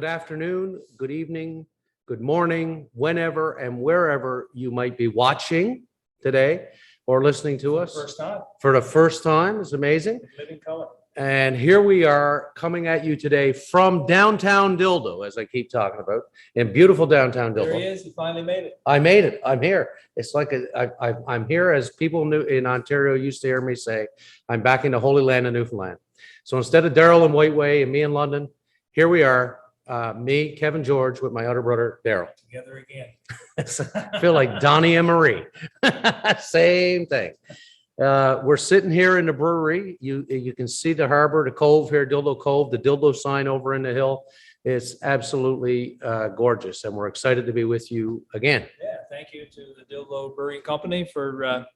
afternoon, good evening, good morning, whenever and wherever you might be watching today or listening to us. First time, For the first time. It's amazing. living color. And here we are coming at you today from downtown Dildo, as I keep talking about, in beautiful downtown There he Dildo. is. He finally made it. I made it. I'm here. It's like I'm here, as people in Ontario used to hear me say, I'm back in the Holy Land of Newfoundland. So instead of Darryl and Whiteway and me in London, here we are, me, Kevin George, with my other brother, Darryl. Together again. I feel like Donnie and Marie. Same thing. We're sitting here in the brewery. You can see the harbor, the cove here, Dildo Cove, the Dildo sign over in the hill. It's absolutely gorgeous, and we're excited to be with you again. Yeah, thank you to the Dildo Brewing Company for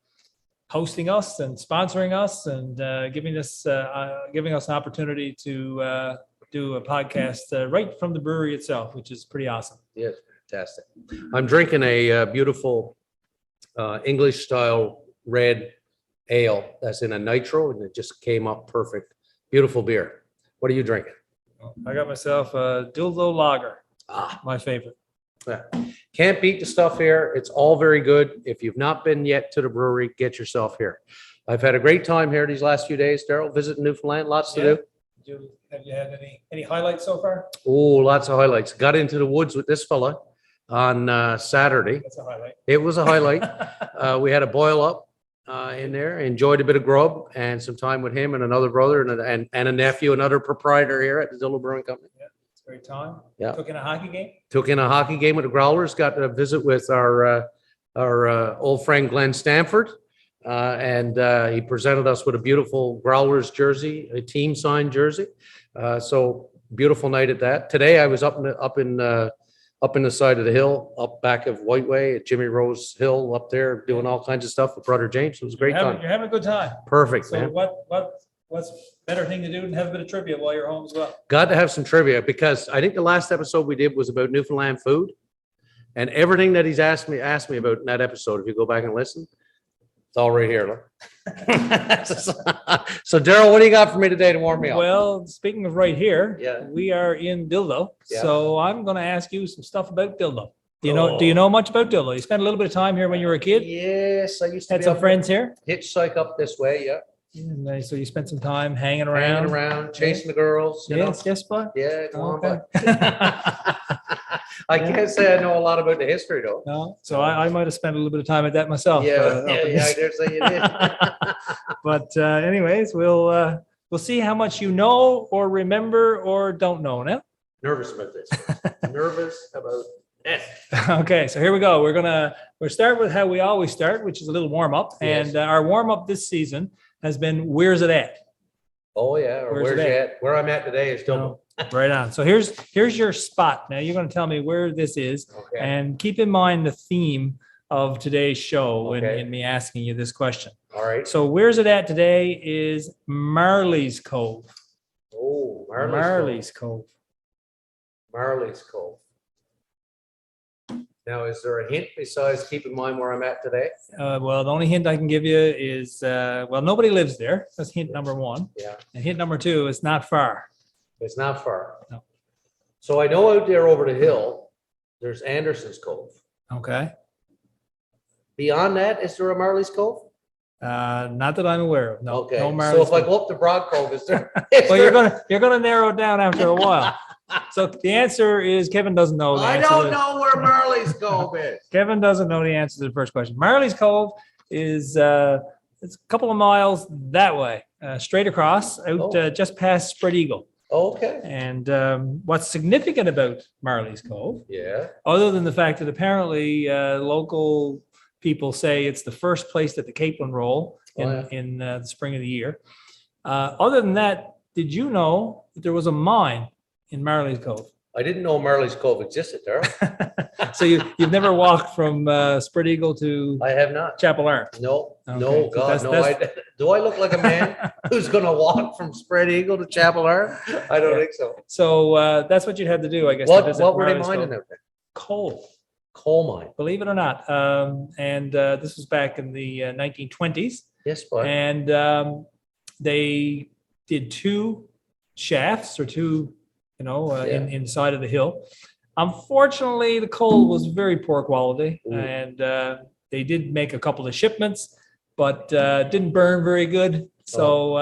hosting us and sponsoring us and giving us an opportunity to do a podcast right from the brewery itself, which is pretty awesome. Yes, fantastic. I'm drinking a beautiful English style red ale that's in a nitro, and it just came up perfect. Beautiful beer. What are you drinking? I got myself a Dildo Lager, my favorite. Yeah. Can't beat the stuff here. It's all very good. If you've not been yet to the brewery, get yourself here. I've had a great time here these last few days, Darryl. Visiting Newfoundland, lots to do. Have you had any highlights so far? Oh, lots of highlights. Got into the woods with this fella on Saturday. That's a highlight. It was a highlight. We had a boil up in there, enjoyed a bit of grub and some time with him and another brother and a nephew, another proprietor here at the Dildo Brewing Company. Yeah, it's a great time. Yeah. Took in a hockey game. Took in a hockey game with the Growlers, got a visit with our old friend Glenn Stanford. And he presented us with a beautiful Growlers jersey, a team signed jersey. So beautiful night at that. Today I was up in the side of the hill, up back of Whiteway at Jimmy Rose Hill up there, doing all kinds of stuff with brother James. It was a great time. You're having a good time. Perfect, So man. what's better thing to do than have a bit of trivia while you're home as well? Got to have some trivia, because I think the last episode we did was about Newfoundland food, and everything that he's asked me about in that episode, if you go back and listen, it's all right here. Look. So Darryl, what do you got for me today to warm me up? Well, speaking of right here, Yeah. we are in Dildo. Yeah. So I'm going to ask you some stuff about Dildo. Do you know much about Dildo? You spent a little bit of time here when you were a kid? Yes, I used to Had be some up friends here? hitchhike up this way. Yeah, So you spent some time hanging hanging around? around, chasing the girls. You know? Yes, bud. Yeah, come on, Okay. bud. I can't say I know a lot about the history though. No, so I might have spent a little bit of time at that myself. Yeah, up in I this. dare say you did. But anyways, we'll see how much you know or remember or don't know now. Nervous about this. Nervous about it. Okay, so here we go. We'll start with how we always start, which is a little warm up. Yes. And our warm up this season has been "Where's it at?" Oh yeah, or Where's where's it you at? at? Where I'm at today is still. No, right on. So here's your spot. Now you're going to tell me where this is, Okay. and keep in mind the theme of today's show Okay. in me asking you this question. All right. So "Where's it at?" today is Marley's Cove. Oh, Marley's Cove. Marley's Cove. Now, is there a hint besides keep in mind where I'm at today? Well, the only hint I can give you is, nobody lives there. That's hint number one. Yeah, And hint number two, it's not far. it's not far. No. So I know out there over the hill, there's Anderson's Cove. Okay. Beyond that, is there a Marley's Cove? Not that I'm aware of. No. Okay, No so Marley's if I Cove. go up to Broad Cove, is there? Well, you're gonna narrow it down after a while. So the answer is Kevin doesn't know the I answer. don't know where Marley's Cove is. Kevin doesn't know the answer to the first question. Marley's Cove is it's a couple of miles that way, straight across, out just past Spread Eagle. Okay. And what's significant about Marley's Cove, Yeah. other than the fact that apparently local people say it's the first place that the capelin roll in the spring of the year. Other than that, did you know that there was a mine in Marley's Cove? I didn't know Marley's Cove existed there. So you've never walked from Spread Eagle to I have not. Chapel Arm? No, Okay, no, so God, that's- no. Do I look like a man who's going to walk from Spread Eagle to Chapel Arm? I don't Yeah. think so. So that's what you'd have to do, I guess. to visit What were they Marley's mining Cove. out there? Coal, Coal mine. believe it or not. And this was back in the 1920s. Yes, but And they did two shafts or two inside of the hill. Unfortunately, the coal was very poor quality, and they did make a couple of shipments, but didn't burn very good. So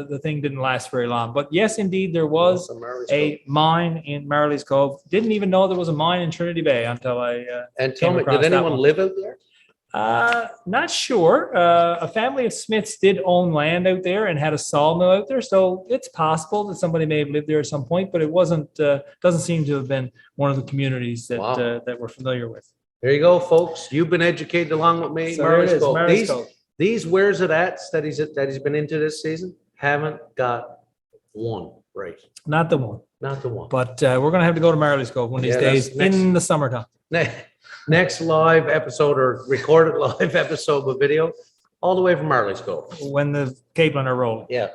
the thing didn't last very long. But yes, indeed, there was a mine in Marley's Cove. Didn't even know there was a mine in Trinity Bay until I And tell me, did anyone live out there? Not sure. A family of Smiths did own land out there and had a sawmill out there. So it's possible that somebody may have lived there at some point, but it doesn't seem to have been one of the communities that we're familiar with. There you go, folks. You've been educated along with me. So Marley's Cove. These where's it at that he's been into this season haven't got one right. Not the one. Not the one. But we're going to have to go to Marley's Cove one of these days in the summertime. Next live episode or recorded live episode with video all the way from Marley's Cove. When the cabling are rolling. Yeah.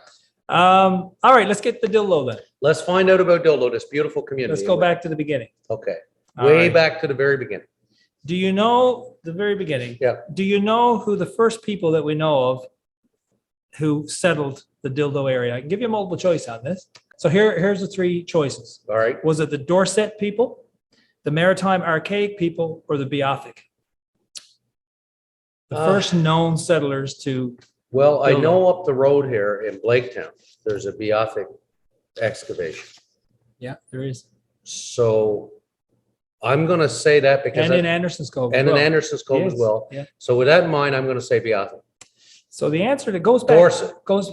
All right, let's get the Dildo then. Let's find out about Dildo, this beautiful community. Let's go back to the beginning. Okay. All Way right. back to the very beginning. Do you know the very beginning? Yeah. Do you know who the first people that we know of who settled the Dildo area? I can give you a multiple choice on this. So here's the three choices. All right. Was it the Dorset people, the Maritime Archaic people, or the Beothic? The first known settlers to. Well, I know up the road here in Blaketown, there's a Beothic excavation. Yeah, there is. So I'm going to say that because. And in Anderson's Cove. And in Anderson's Cove as well. Yeah. So with that in mind, I'm going to say Beothic. So the answer that goes back Dorset. goes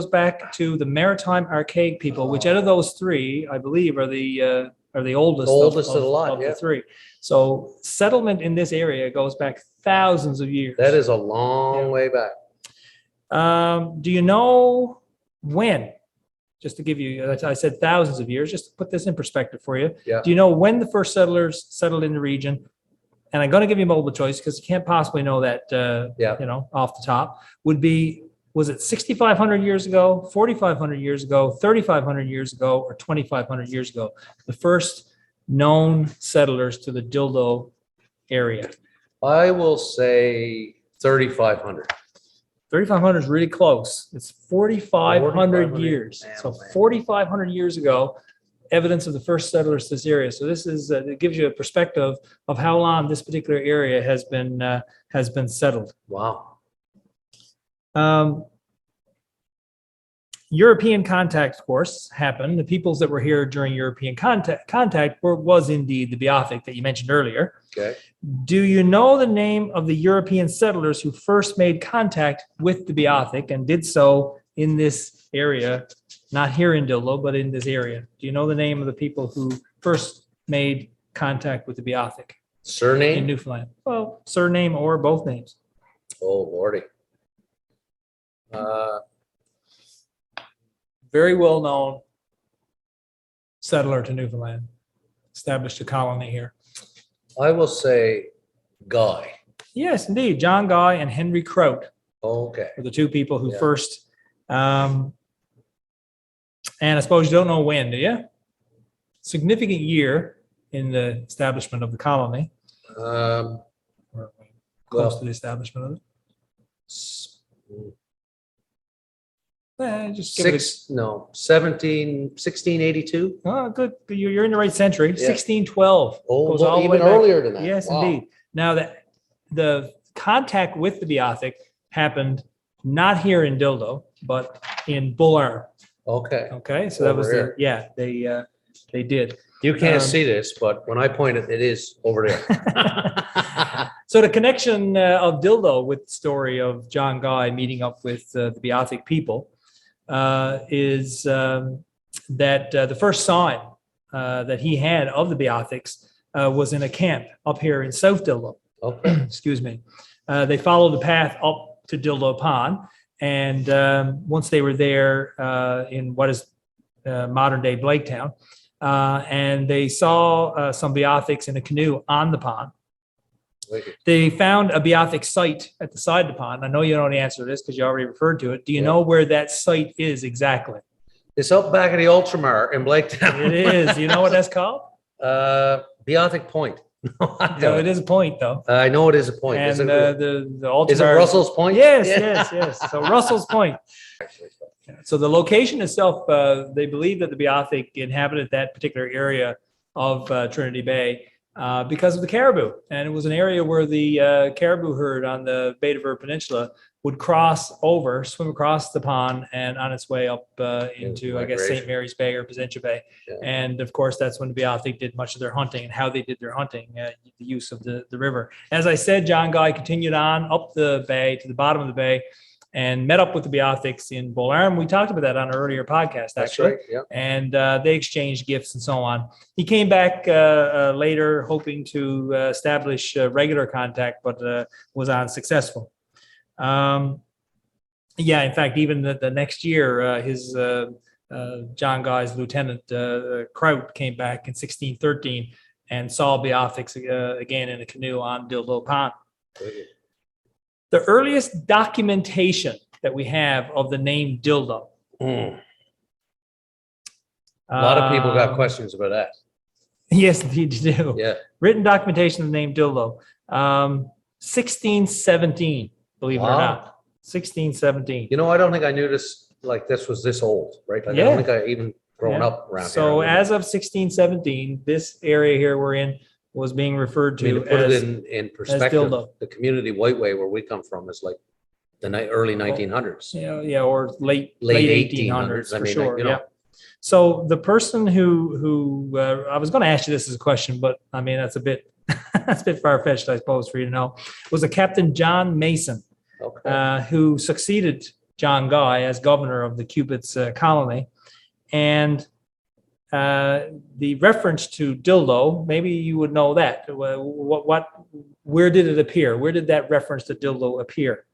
back to the Maritime Archaic people, which out of those three, I believe, are the oldest of the lot, the three. So settlement in this area goes back thousands of years. That is a long way back. Do you know when? Just to give you, I said thousands of years, just to put this in perspective for you. Yeah. Do you know when the first settlers settled in the region? And I'm going to give you multiple choice because you can't possibly know that, off the top. Was it 6,500 years ago, 4,500 years ago, 3,500 years ago, or 2,500 years ago? The first known settlers to the Dildo area. I will say 3,500. 3,500 is really close. It's 4,500 years. Man, So oh, man. 4,500 years ago, evidence of the first settlers to this area. So this is it gives you a perspective of how long this particular area has been settled. Wow. European contact, of course, happened. The peoples that were here during European contact was indeed the Beothic that you mentioned earlier. Okay. Do you know the name of the European settlers who first made contact with the Beothic and did so in this area? Not here in Dildo, but in this area. Do you know the name of the people who first made contact with the Beothic in Surname? Newfoundland? Well, surname or both names. Oh, Lordy. Very well-known settler to Newfoundland. Established a colony here. I will say Guy. Yes, indeed. John Guy and Henry Crout Okay. were the two people who Yeah. first. And I suppose you don't know when, do you? Significant year in the establishment of the colony. Or close to the establishment of it. Just give it 1682. good. You're in the right century. Yeah. 1612. Oh, Goes well, all the even way back. earlier than that. Yes, Wow. indeed. Now that the contact with the Beothic happened not here in Dildo, but in Bull Arm. Okay. Okay, so that was Over they did. You can't Um, see this, but when I point it, it is over there. So the connection of Dildo with the story of John Guy meeting up with the Beothic people is that the first sign that he had of the Beothics was in a camp up here in South Dildo. Okay. Excuse me. They followed the path up to Dildo Pond. And once they were there in what is modern day Blaketown, and they saw some Beothics in a canoe on the pond. Wicked. They found a Beothic site at the side of the pond. I know you know the answer to this because you already referred to it. Do you know where that site is exactly? It's up back at the Ultramar in Blaketown. It is. You know what that's called? Beothic Point. No, I No, don't. it is a point though. I know it is a point. And Is it, the is it Ultramar- Russell's Point? Yes, Yeah. yes. So Russell's Point. So the location itself, they believe that the Beothuk inhabited that particular area of Trinity Bay because of the caribou. And it was an area where the caribou herd on the Bay de Verde Peninsula would cross over, swim across the pond and on its way up into, I guess, St. Mary's Bay or Placentia Bay. Yeah. And of course, that's when the Beothuk did much of their hunting and how they did their hunting, the use of the river. As I said, John Guy continued on up the bay to the bottom of the bay and met up with the Beothuks in Bull Arm. We talked about that on an earlier podcast, actually. That's right, yeah. And they exchanged gifts and so on. He came back later hoping to establish regular contact, but was unsuccessful. Yeah, in fact, even the next year, his John Guy's lieutenant, Kraut, came back in 1613 and saw Beothuks again in a canoe on Dildo Pond. The earliest documentation that we have of the name Dildo. A lot of people got questions about that. Yes, indeed you do. Yeah. Written documentation of the name Dildo. 1617, believe it or not. 1617. You know, I don't think I knew this, like this was this old, right? Like, I Yeah. don't think I even grown Yeah. up around So here. as of 1617, this area here we're in was being referred I mean, to to put as, it in perspective, Dildo. the community White Way where we come from is like the early 1900s. yeah, or late Late 1800s I for mean, sure. you know. Yeah. So the person who I was going to ask you this as a question, but I mean that's a bit that's a bit far fetched, I suppose, for you to know, was a Captain John Mason, Okay. who succeeded John Guy as governor of the Cupid's colony, and the reference to Dildo, maybe you would know that. Where did it appear? Where did that reference to Dildo appear?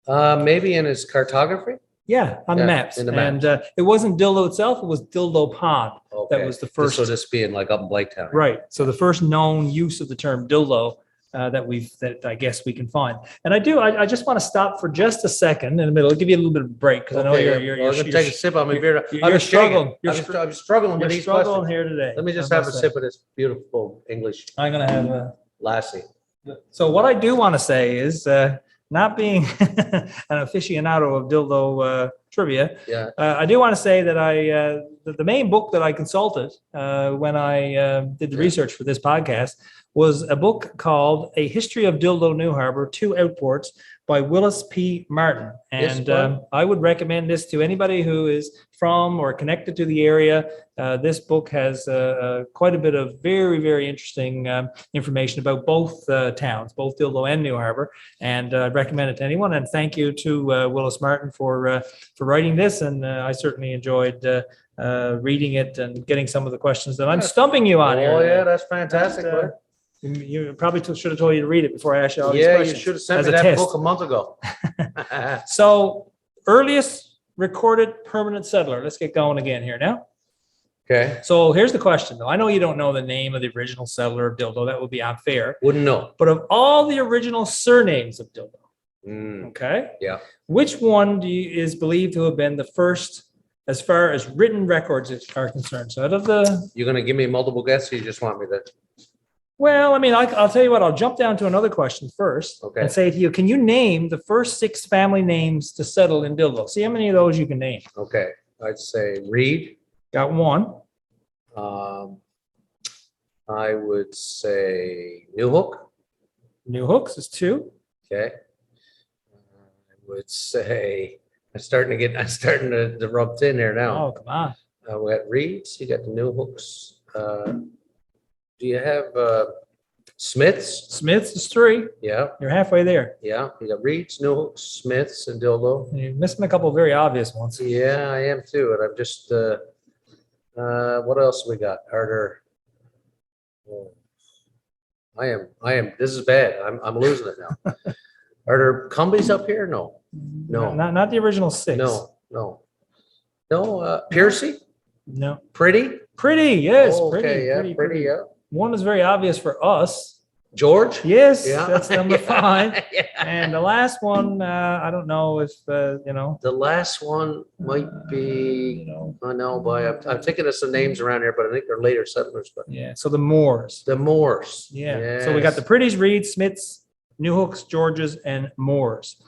Maybe in his cartography. Yeah, on the Yeah, maps. in the And it wasn't Dildo itself, it was Dildo Pond. Okay. was the first- So this being like up in Blaketown. Right. So the first known use of the term dildo that I guess we can find. And I just want to stop for just a second in the middle. I'll give you a little bit of a break because I know Okay, you're well, I'm gonna take a sip on my beer. you're I was struggling. struggling. I'm struggling with You're these struggling questions. here today. Let me just I have a must say. sip of this beautiful English I'm going to have a. lassie. So what I do want to say is, not being an aficionado of dildo trivia, Yeah. I do want to say that the main book that I consulted when I did the research for this podcast was a book called A History of Dildo New Harbor, Two Outports by Willis P. Martin. Yes, And well. I would recommend this to anybody who is from or connected to the area. This book has quite a bit of very, very interesting information about both towns, both Dildo and New Harbor. And I'd recommend it to anyone. And thank you to Willis Martin for writing this. And I certainly enjoyed reading it and getting some of the questions that I'm stumping you on here. Oh, yeah, that's fantastic. But, bud. You probably should have told you to read it before I asked you all these Yeah, you questions. should have sent as me a that test. book a month ago. So, earliest recorded permanent settler. Let's get going again here now. Okay. So here's the question, though. I know you don't know the name of the original settler of Dildo. That would be unfair. Wouldn't know. But of all the original surnames of Dildo, okay, Yeah. which one is believed to have been the first as far as written records are concerned? So out of the You're gonna give me multiple guesses, or you just want me to? Well, I mean, I'll tell you what, I'll jump down to another question first Okay. and say to you, can you name the first 6 family names to settle in Dildo? See how many of those you can name. Okay, I'd say Reid. Got one. I would say New Hook. New Hooks is 2. Okay. I would say I'm starting to rub thin here now. Oh, come on. We got Reeds. You got the New Hooks. Do you have Smiths? Smiths is 3. Yeah, You're halfway there. yeah. You got Reeds, New Hooks, Smiths, and Dildo. You're missing a couple of very obvious ones. Yeah, I am too. And I'm just what else we got? Harder. Oh, I am. This is bad. I'm losing it now. Are there Cumbies up here? No. No. Not the original 6. No. Piercy? No. Pretty? Pretty, yes. Oh, pretty, okay, yeah, pretty, yeah. One is very obvious for us. George? Yes, Yeah. that's number 5. Yeah. And the last one, I don't know if, you know, The last one might be, I know, but I'm thinking of some names around here, but I think they're later settlers, but yeah. So the Moors. the Moors. Yeah. So we got the Yes. Pretties, Reeds, Smiths, New Hooks, Georges, and Moors.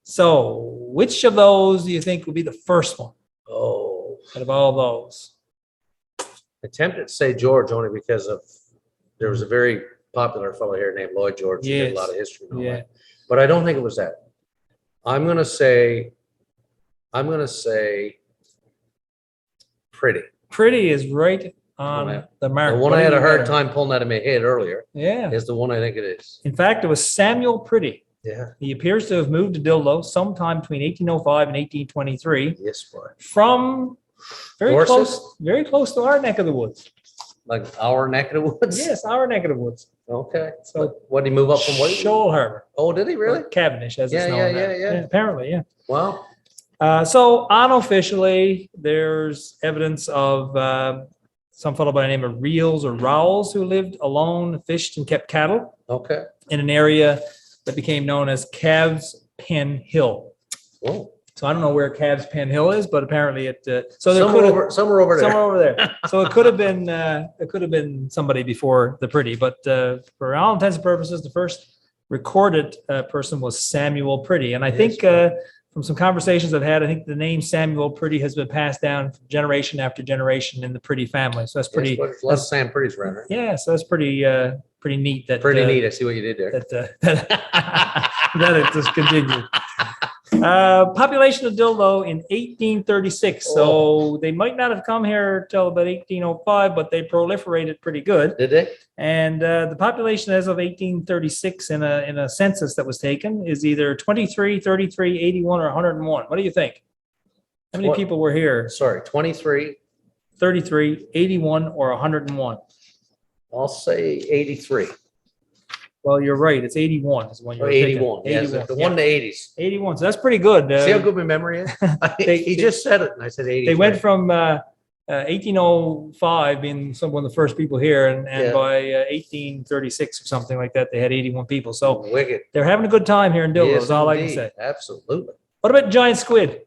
So which of those do you think will be the first one Oh, out of all those? I tempted to say George only because there was a very popular fellow here named Lloyd George. Who did a lot of history and all that. But I don't think it was that. I'm gonna say Pretty. Pretty is right on the mark. The one I had a hard time pulling out of my head earlier Yeah. is the one I think it is. In fact, it was Samuel Pretty. Yeah. He appears to have moved to Dildo sometime between 1805 and 1823 Yes, boy. from very Dorset? close to our neck of the woods. Like our neck of the woods? Yes, our neck of the woods. Okay. So What did he move up from? What? Shoal Harbor. Oh, did he really? Or Cavendish, as it's Yeah, known. yeah, now. yeah. Apparently, yeah. Wow. So unofficially, there's evidence of some fellow by the name of Reels or Rowles who lived alone, fished, and kept cattle Okay. in an area that became known as Calves Pen Hill. Whoa. So I don't know where Calves Pen Hill is, but apparently it. So there could have Somewhere over there. somewhere over there. So it could have been somebody before the Pretty, but for all intents and purposes, the first recorded person was Samuel Pretty, and I think from some conversations I've had, I think the name Samuel Pretty has been passed down generation after generation in the Pretty family. So that's pretty. Yes, but less Sam Pretty's around, right? Yeah, so that's pretty neat. That Pretty neat. I see what you did there. That it just continued. Population of Dildo in 1836. So they might not have come here till about 1805, but they proliferated pretty good. Did they? And the population as of 1836 in a census that was taken is either 23, 33, 81, or 101. What do you think? How many people were here? Sorry, 23. 33, 81, or 101? I'll say 83. Well, you're right. It's 81 is when Or you're 81. thinking. Yes, the one to 80s. 81. So that's pretty good. See how good my memory is? He just said it, and I said 83. They went from 1805 being one of the first people here, and by 1836 or something like that, they had 81 people. So Wicked. they're having a good time here in Dildo. Yes, Is all I can indeed. say. Absolutely. What about giant squid?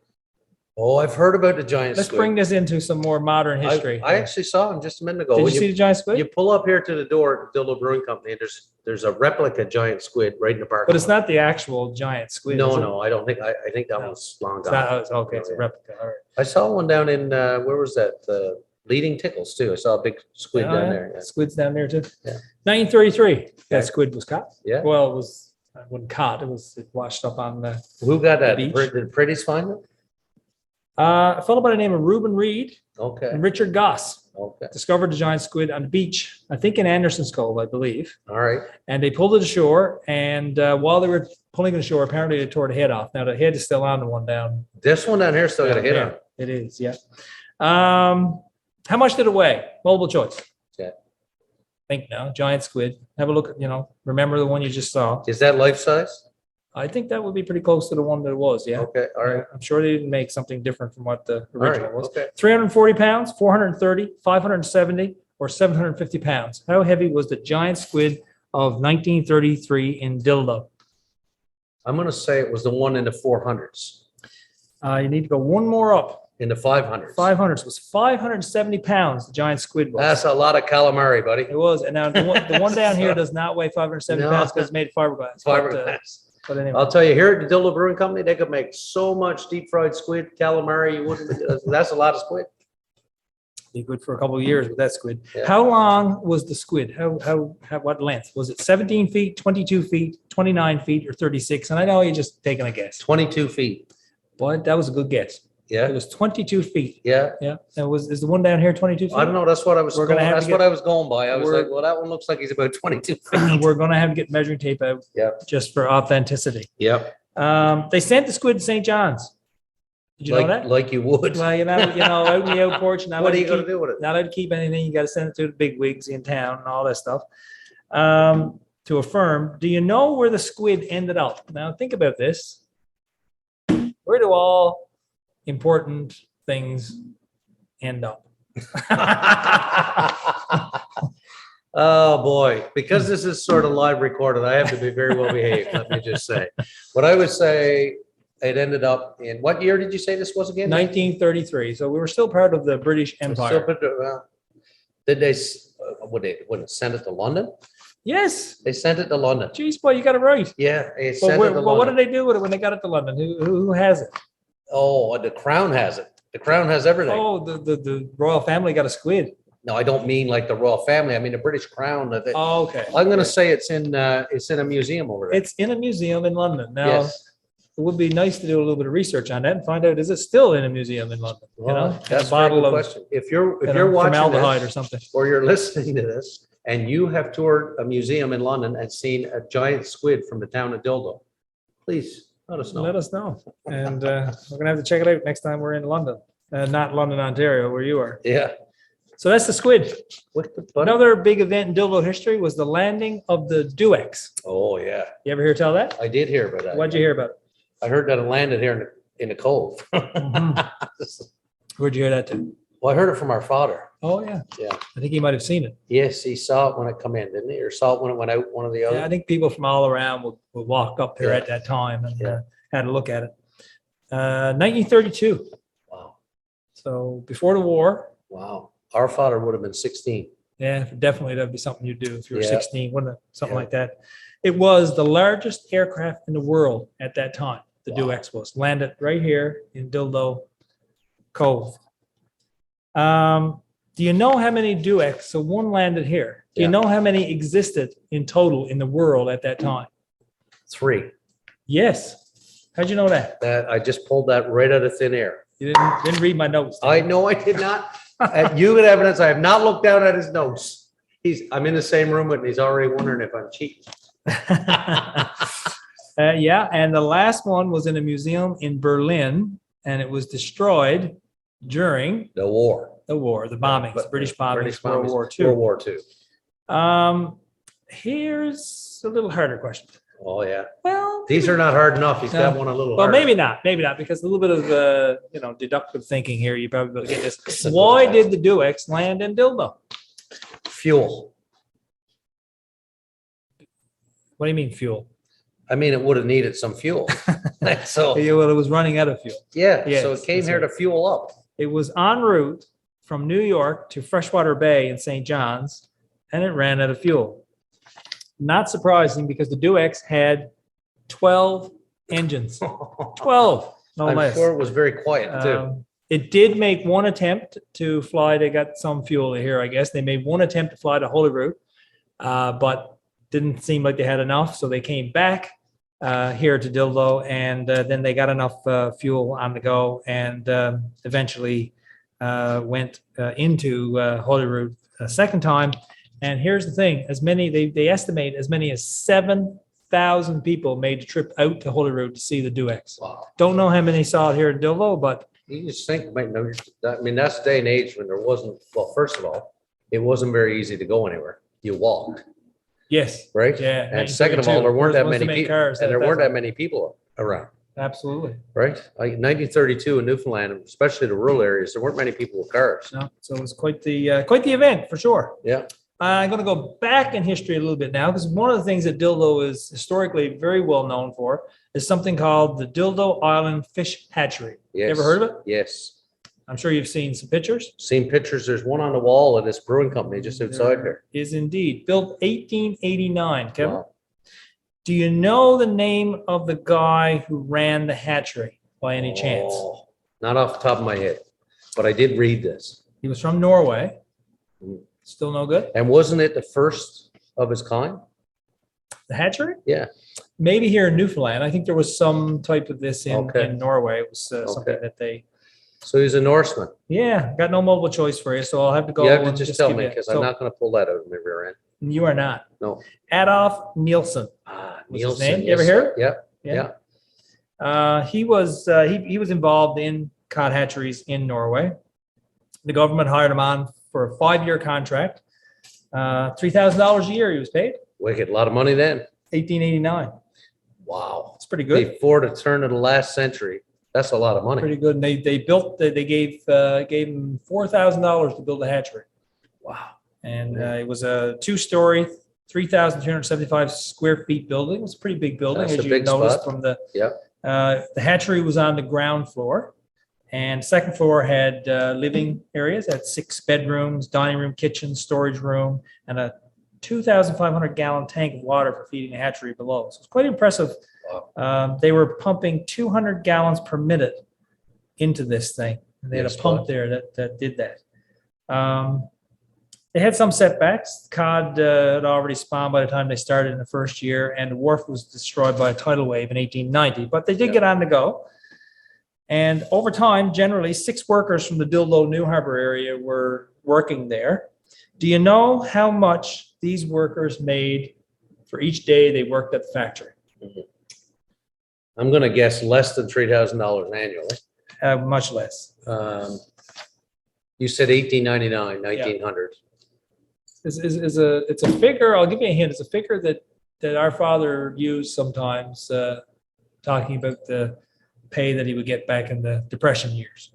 Oh, I've heard about the giant Let's squid. bring this into some more modern history. I actually saw him just a minute ago. Did When you see the giant squid? You pull up here to the door at the Dildo Brewing Company, and there's a replica giant squid right in the park. But it's not the actual giant squid. is it? No, I don't think. I think that No. one's long It's gone. not, oh, okay, it's a Yeah. replica. All right. I saw one down in where was that? Leading Tickles too. I saw a big squid Oh, down yeah. there. Yeah. Squid's down there too. Yeah. 1933. That Okay. squid was caught. Yeah. Well, it was. I wouldn't caught. It washed up on the. Who got that? The beach. Did the Pretties find it? A fellow by the name of Reuben Reid Okay. and Richard Goss Okay. discovered the giant squid on the beach, I think in Anderson's Cove, I believe. All right. And they pulled it ashore. And while they were pulling it ashore, apparently they tore the head off. Now the head is still on the one down. This one down here still got a hit on it. It is, yeah. How much did it weigh? Multiple choice. Yeah. Think now, giant squid. Have a look at, remember the one you just saw. Is that life size? I think that would be pretty close to the one that it was, yeah. Okay. All right. I'm sure they didn't make something different from what the All right. original was. Okay. 340 pounds, 430, 570, or 750 pounds. How heavy was the giant squid of 1933 in Dildo? I'm going to say it was the one in the 400s, You need to go one more up. in the 500s. 500s was 570 pounds, the giant squid was. That's a lot of calamari, buddy. It was. And now the one down here does not weigh 570 No. pounds because it's made of fiberglass. But, Fiberglass. but anyway. I'll tell you, here at the Dildo Brewing Company, they could make so much deep fried squid, calamari, you wouldn't. That's a lot of squid. Be good for a couple of years with that squid. Yeah. How long was the squid? What length? Was it 17 feet, 22 feet, 29 feet, or 36? And I know you're just taking a guess, 22 feet. but that was a good guess. It Yeah. was 22 feet. Yeah. Yeah. Is the one down here 22 feet? I don't know. That's what I was. We're gonna have to That's get- what I was going by. I was we're- like, well, that one looks like he's about 22 feet. We're going to have to get measuring tape out Yep. just for authenticity. Yep. They sent the squid to St. John's. Did you know that? Like you would. Well, out in the out porch, you're not What are allowed you to going to keep- do with it? not allowed to keep anything. You got to send it to the big wigs in town and all that stuff. To affirm, do you know where the squid ended up? Now think about this. Where do all important things end up? Oh, boy. Because this is sort of live recorded, I have to be very well behaved, let me just say. What I would say, it ended up in, what year did you say this was again? 1933. So we were still part of the British Still Empire. put- Did they, Would it send it to London? Yes. They sent it to London. Geez, boy, you got it right. Yeah, they Well, sent it to what London. did they do with it when they got it to London? Who has it? Oh, the Crown has it. The Crown has everything. Oh, the royal family got a squid. No, I don't mean like the royal family. I mean the British Crown. Oh, okay. I'm going to say it's in a museum over there. It's in a museum in London. Now, Yes. it would be nice to do a little bit of research on that and find out, is it still in a museum in London? You Well, know, that's a a very bottle good of question. If you're watching formaldehyde or this, something. or you're listening to this, and you have toured a museum in London and seen a giant squid from the town of Dildo, please let us know. Let us know. And we're gonna have to check it out next time we're in London, not London, Ontario, where you are. Yeah. So that's the squid. What the butt? Another big event in dildo history was the landing of the Duex. Oh yeah, You ever hear tell that? I did hear about that. What'd you hear about it? I heard that it landed here in the cove. Where'd you hear that to? Well, I heard it from our father. Oh, yeah. Yeah. I think he might have seen it. Yes, he saw it when it come in, didn't he? Or saw it when it went out, one or the Yeah, I other. think people from all around would walk up here Yeah. at that time and Yeah. had a look at it. 1932. Wow. So before the war, Wow. Our father would have been 16. yeah, definitely that'd be something you'd do if you were Yeah. 16, wouldn't it? Something Yeah. like that. It was the largest aircraft in the world at that time. The Wow. Duex was landed right here in Dildo Cove. Do you know how many Duex? So one landed here. Do you Yeah. know how many existed in total in the world at that time? 3. Yes. How'd you know that? That I just pulled that right out of thin air. You didn't read my notes. did I you? know I did not. You get evidence. I have not looked down at his notes. I'm in the same room with him. He's already wondering if I'm cheating. Yeah, and the last one was in a museum in Berlin, and it was destroyed during The war. the war, the bombings, But- British bombings, World bombings, War World II. War II. Here's a little harder question. Oh, yeah. Well, These are not hard enough. He's got No. one a little well, harder. maybe not, because a little bit of deductive thinking here. You probably better get this. Why did the Duex land in Dildo? Fuel. What do you mean fuel? I mean, it would have needed some fuel. So, Yeah, well, it was running out of fuel. yeah, so Yes, it came that's here to right. fuel up. It was en route from New York to Freshwater Bay in St. John's, and it ran out of fuel. Not surprising because the Duex had 12 engines. 12, no I'm less. sure it was very quiet too. It did make one attempt to fly. They got some fuel here, I guess. They made one attempt to fly to Holyrood, but didn't seem like they had enough. So they came back here to Dildo, and then they got enough fuel on the go, and eventually went into Holyrood a second time. And here's the thing: they estimate as many as 7,000 people made the trip out to Holyrood to see the Duex. Wow. Don't know how many saw it here in Dildo, but You just think, I mean, that's the day and age when there wasn't, well, first of all, it wasn't very easy to go anywhere. You walked, yes, right? yeah. And second of all, there weren't that Once they many made people, cars, and there weren't that's- that many people around, Absolutely. right? Like 1932 in Newfoundland, especially the rural areas, there weren't many people with cars. No, so it was quite the event for sure. Yeah. I'm going to go back in history a little bit now because one of the things that Dildo is historically very well known for is something called the Dildo Island Fish Hatchery. Yes. Ever heard of it? Yes. I'm sure you've seen some pictures. Seen pictures. There's one on the wall of this brewing company just outside here. Is indeed built 1889. Kevin, Wow. do you know the name of the guy who ran the hatchery by any chance? Oh, not off the top of my head, but I did read this. He was from Norway. Mm. Still no good. And wasn't it the first of its kind? The hatchery? Yeah. Maybe here in Newfoundland. I think there was some type of this Okay. in Norway. It was something Okay. that they. So he's a Norseman. Yeah, got no multiple choice for you, so I'll have to go. You have to and just tell give me you- because so I'm not going to pull that out of my rear end. You are not. No. Adolf Nielsen. Ah, Was his Nielsen. name? You ever hear it? Yeah. Yeah. He was involved in cod hatcheries in Norway. The government hired him on for a 5-year contract. $3,000 a year he was paid. Wicked. A lot of money then. 1889. Wow. It's pretty good. Before the turn of the last century. That's a lot of money. Pretty good. And they gave him $4,000 to build a hatchery. Wow. And it was a 2-story, 3,375 square feet building. It was a pretty big building, That's as a you big noticed spot. from the. Yeah. The hatchery was on the ground floor. And second floor had living areas, had 6 bedrooms, dining room, kitchen, storage room, and a 2,500 gallon tank of water for feeding the hatchery below. So it's quite impressive. Wow. They were pumping 200 gallons per minute into this thing. And they had Yes, a pump wow. there that did that. They had some setbacks. Cod had already spawned by the time they started in the first year, and the wharf was destroyed by a tidal wave in 1890. But they did get on the go. And over time, generally, 6 workers from the Dildo New Harbor area were working there. Do you know how much these workers made for each day they worked at the factory? I'm going to guess less than $3,000 annually. Much less. You said 1899, 1900. It's a figure. I'll give you a hint. It's a figure that our father used sometimes, talking about the pay that he would get back in the Depression years.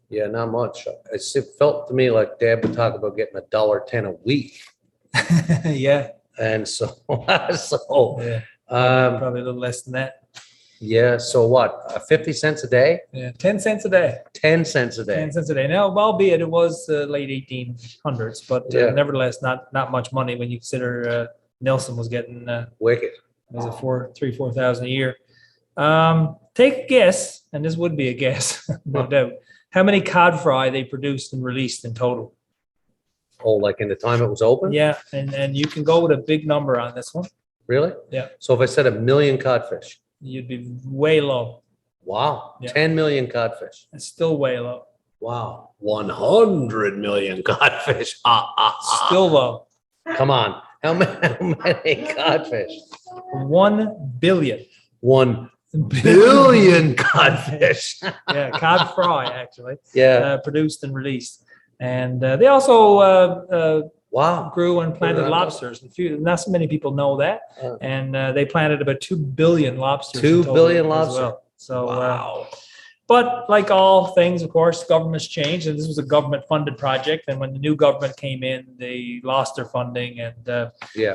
Yeah, not much. It felt to me like Dad would talk about getting $1.10 a week. Yeah. And so, Yeah. Probably a little less than that. Yeah. So what? 50 cents a day? Yeah. 10 cents a day. 10 cents a day. 10 cents a day. Now, albeit it was late 1800s, but Yeah. nevertheless, not much money when you consider Nelson was getting Wicked. was it 4,000 a year. Take a guess, and this would be a guess, no doubt. How many cod fry they produced and released in total? Oh, like in the time it was open? Yeah, and you can go with a big number on this one. Really? Yeah. So if I said 1 million codfish, You'd be way low. wow, Yeah. 10 million codfish. It's still way low. Wow, 100 million codfish. Still low. Come on. How many codfish? 1 billion. 1 billion codfish. Yeah, cod fry actually. Yeah. Produced and released. And they also Wow. grew and planted Yeah. lobsters. Not so many people know that. Uh. And they planted about 2 billion lobsters. 2 in total billion as lobsters. well. So, Wow. but like all things, of course, governments change, and this was a government-funded project. And when the new government came in, they lost their funding, and Yeah.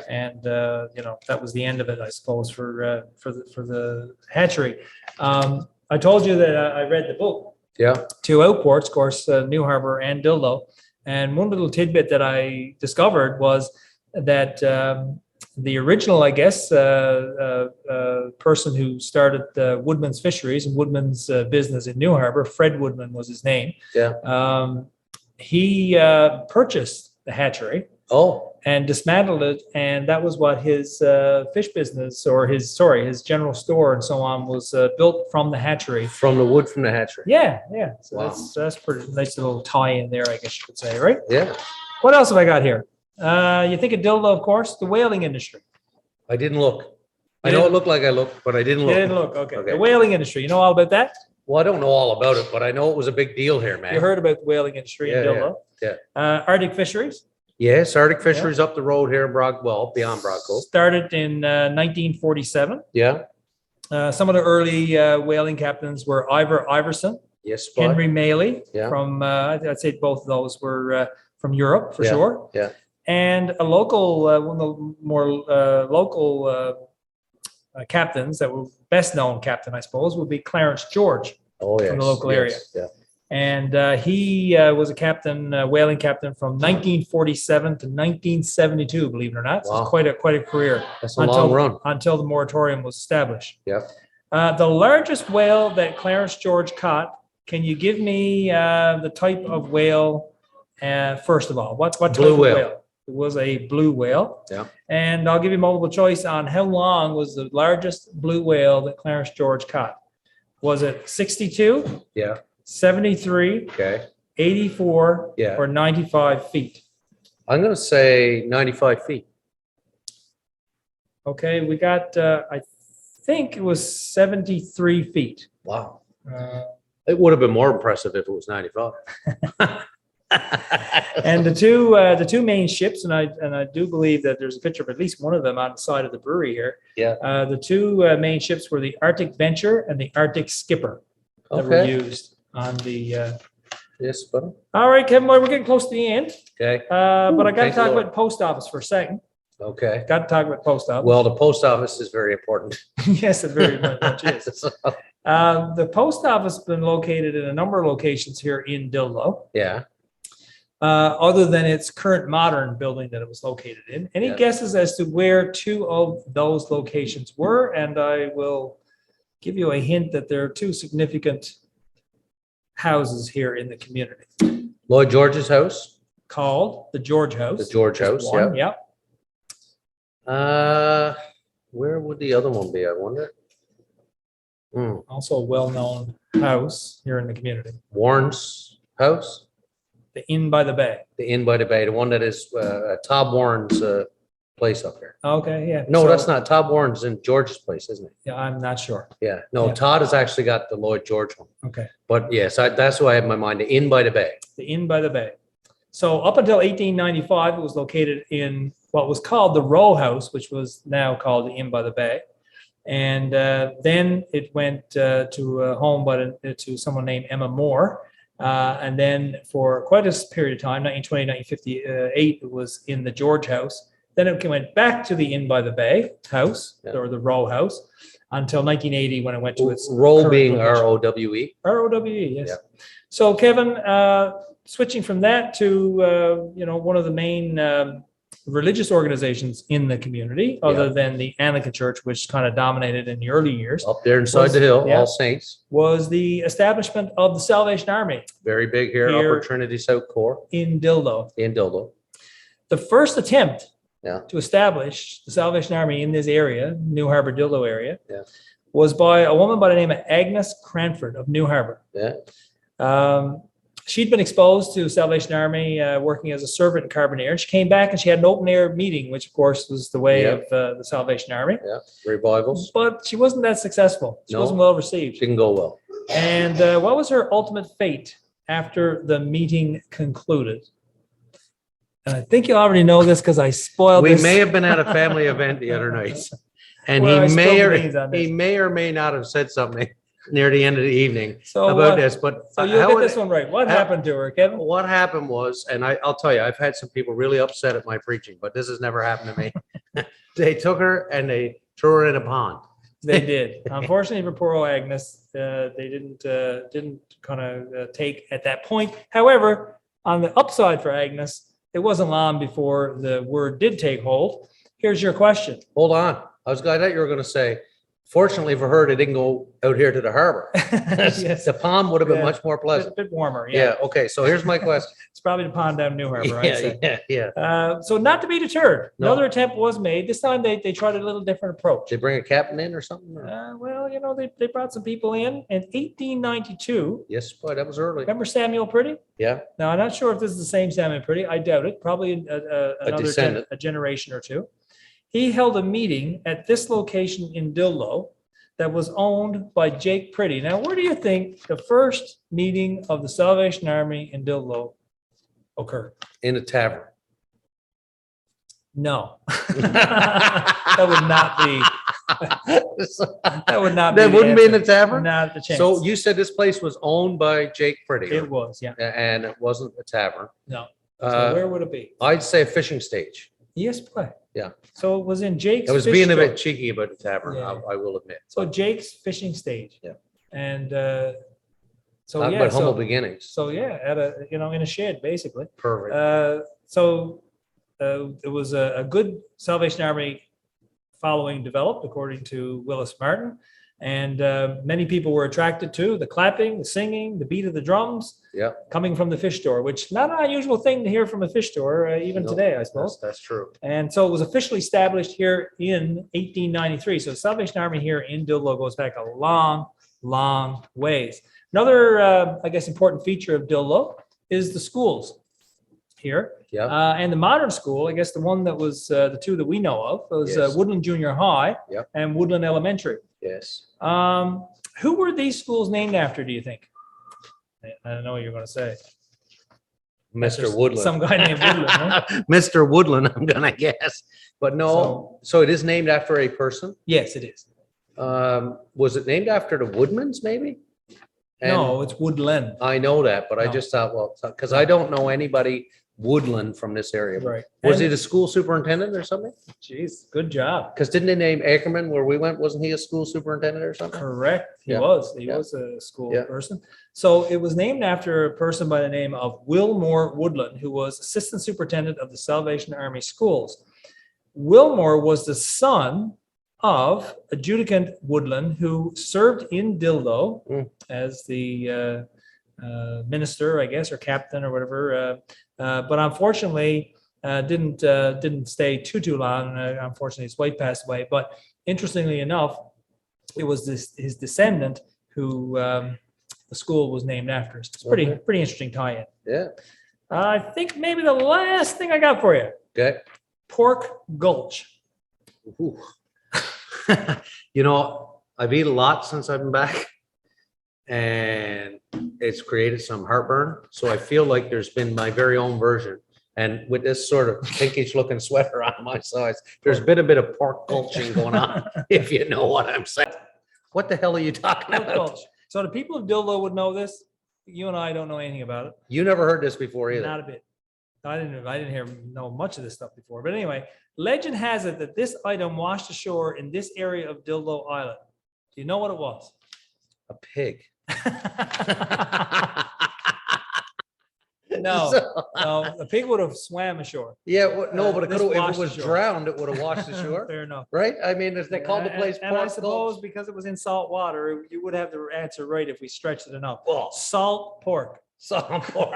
that was the end of it, I suppose, for the hatchery. I told you that I read the book. Yeah. 2 outports, of course, New Harbor and Dildo. And one little tidbit that I discovered was that the original, I guess, person who started Woodman's Fisheries and Woodman's business in New Harbor, Fred Woodman was his name. Yeah. He purchased the hatchery Oh, and dismantled it, and that was what his fish business, or his general store and so on, was built from the hatchery. from the wood from the hatchery. Yeah, yeah. So Wow. that's pretty nice little tie in there, I guess you could say, right? Yeah. What else have I got here? You think of Dildo, of course, the whaling industry. I didn't look. I You know it didn't- looked like I looked, but I didn't You look. didn't look, okay. Okay. The whaling industry, you know all about that? Well, I don't know all about it, but I know it was a big deal here, man. You heard about the whaling industry in Yeah, Dildo? yeah. Arctic fisheries Yes, Arctic fisheries up the road here in beyond Brockville. started in 1947. Yeah. Some of the early whaling captains were Ivor Iverson, Yes, Spud. Henry Maley Yeah. from, I'd say both of those were from Europe for Yeah, sure. yeah. And a local, one of the more local captains that were best known captain, I suppose, would be Clarence George. Oh, yes. the local yes, area. Yeah. And he was a captain, whaling captain from 1947 to 1972, believe it or not. So Wow. it's quite a career That's a long run. until the moratorium was established. Yeah. The largest whale that Clarence George caught, can you give me the type of whale first of all? What type Blue of whale. whale? It was a blue whale. Yeah. And I'll give you multiple choice on how long was the largest blue whale that Clarence George caught. Was it 62, Yeah. 73, Okay. 84, Yeah. or 95 feet? I'm going to say 95 feet. Okay, we got, I think it was 73 feet. Wow. Uh, It would have been more impressive if it was 95. And the two main ships, and I do believe that there's a picture of at least one of them on the side of the brewery here. Yeah. The two main ships were the Arctic Venture and the Arctic Skipper that were Okay. used on the. Yes, but All right, Kevin, well, we're getting close to the end, okay. but I got to thank the talk Lord. about post office for a second. Okay. Got to talk about post office. Well, the post office is very important. Yes, it very much is. The post office has been located in a number of locations here in Dildo, Yeah. other than its current modern building that it was located in. Any Yeah. guesses as to where two of those locations were? And I will give you a hint that there are two significant houses here in the community Lloyd George's house. called the George House. The George Just House, one, yeah. Where would the other one be, I wonder? Also a well-known house here in the community, Warren's house, the Inn by the Bay. the Inn by the Bay, the one that is Todd Warren's place up there. Okay, yeah. No, So- that's not. Todd Warren's in George's place, isn't it? Yeah, I'm not sure. Yeah, no, Yeah. Todd has actually got the Lloyd George one. Okay, But yes, that's who I have in my mind, the Inn by the Bay. the Inn by the Bay. So up until 1895, it was located in what was called the Row House, which was now called the Inn by the Bay. And then it went to a home to someone named Emma Moore. And then for quite a period of time, 1920, 1958, it was in the George House. Then it went back to the Inn by the Bay house, Yeah. or the Row House, until 1980 when it went to its Roll current being location. ROWE. ROWE, yes. Yeah. So Kevin, switching from that to, one of the main religious organizations in the community, other Yeah. than the Anglican Church, which kind of dominated in the early years, Up there inside Was- the hill, yeah. All Saints. was the establishment of the Salvation Army Very big here, Here- Upper Trinity South Core in Dildo. in Dildo. The first attempt Yeah. to establish the Salvation Army in this area, New Harbor, Dildo area, Yeah. was by a woman by the name of Agnes Cranford of New Harbor. Yeah. She'd been exposed to Salvation Army working as a servant in Carbonear. And she came back and she had an open air meeting, which of course was the way Yeah. of the Salvation Army. Yeah. Revivals. But she wasn't that successful. She No. wasn't well received. Didn't go well. And what was her ultimate fate after the meeting concluded? And I think you already know this because I spoiled We this. may have been at a family event the other night. And Well, I he spilled the beans on this. may or may not have said something near the end of the evening So, about this, but so you'll how get it- this one right. What how- happened to her, Kevin? what happened was, and I'll tell you, I've had some people really upset at my preaching, but this has never happened to me. They took her and they threw her in a pond. They did. Unfortunately for poor old Agnes, they didn't kind of take at that point. However, on the upside for Agnes, it wasn't long before the word did take hold. Here's your question. Hold on. I thought you were going to say, fortunately for her, they didn't go out here to the harbor. Yes. The pond would have been Yeah. much more pleasant. Bit warmer, Yeah. yeah. Okay. So here's my question. It's probably the pond down New Harbor, I'd Yeah. say. Yeah. So not to be deterred, No. another attempt was made. This time they tried a little different approach. Did they bring a captain in or something? or- Well, they brought some people in 1892. Yes, boy, that was early. Remember Samuel Pretty? Yeah. Now, I'm not sure if this is the same Samuel Pretty. I doubt it. Probably another descendant. a generation or two. He held a meeting at this location in Dildo that was owned by Jake Pretty. Now, where do you think the first meeting of the Salvation Army in Dildo occurred? In a tavern. No. That would not be. That would not be. That the wouldn't be in the answer. tavern? Not the chance. So you said this place was owned by Jake Pretty, It was, yeah. and it wasn't a tavern. No. So Uh, where would it be? I'd say a fishing stage. Yes, play. Yeah. So it was in Jake's. I was fish being a store. bit cheeky about the tavern, Yeah. I will admit. So Jake's fishing stage. Yeah. And so Talk yeah, about humble so, beginnings. so yeah, at in a shed basically. Perfect. So it was a good Salvation Army following developed according to Willis Martin, and many people were attracted to the clapping, the singing, the beat of the drums. Yeah. Coming from the fish store, which not an unusual thing to hear from a fish store, even No, today, I suppose. That's true. And so it was officially established here in 1893. So the Salvation Army here in Dildo goes back a long, long ways. Another, I guess, important feature of Dildo is the schools here. Yeah. And the modern school, I guess the one that was the two that we know of was Yes. Woodland Junior High Yep. and Woodland Elementary. Yes. Who were these schools named after, do you think? I don't know what you're going to say. Mr. There's Woodland. Some guy named Woodland, huh? Mr. Woodland, I'm gonna guess. But no, so it is named after a person. Yes, it is. Was it named after the Woodmans, maybe? And No, it's Woodland. I know that, but I No. just thought, well, because I don't know anybody Woodland from this area. Right. Was he And- the school superintendent or something? Geez, good job. Because didn't they name Ackerman where we went? Wasn't he a school superintendent or something? Correct. He Yeah. was. He Yeah. was a school Yeah. person. So it was named after a person by the name of Wilmore Woodland, who was assistant superintendent of the Salvation Army schools. Wilmore was the son of adjudicant Woodland, who served in Dildo Mm. as the minister, I guess, or captain or whatever. But unfortunately, didn't stay too long. Unfortunately, his wife passed away. But interestingly enough, it was his descendant who the school was named after. So it's pretty Okay. pretty interesting tie-in. Yeah. I think maybe the last thing I got for you, Okay. Pork Gulch. Ooh. You know, I've eaten a lot since I've been back, and it's created some heartburn. So I feel like there's been my very own version. And with this sort of pinkish looking sweater on my sides, there's been a bit of pork gulching going on, if you know what I'm saying. What the hell are you talking Pork about? Gulch. So the people of Dildo would know this. You and I don't know anything about it. You never heard this before either. Not a bit. I didn't know much of this stuff before. But anyway, legend has it that this item washed ashore in this area of Dildo Island. Do you know what it was? A pig. No, So- no, the pig would have swam ashore. Yeah, well, no, but it This could have, if washed it was ashore. drowned, it would have washed ashore, Fair enough. right? I mean, if they called the place And I pork suppose gulch. because it was in salt water, you would have the answer right if we stretched it enough. Well, Salt pork. salt pork.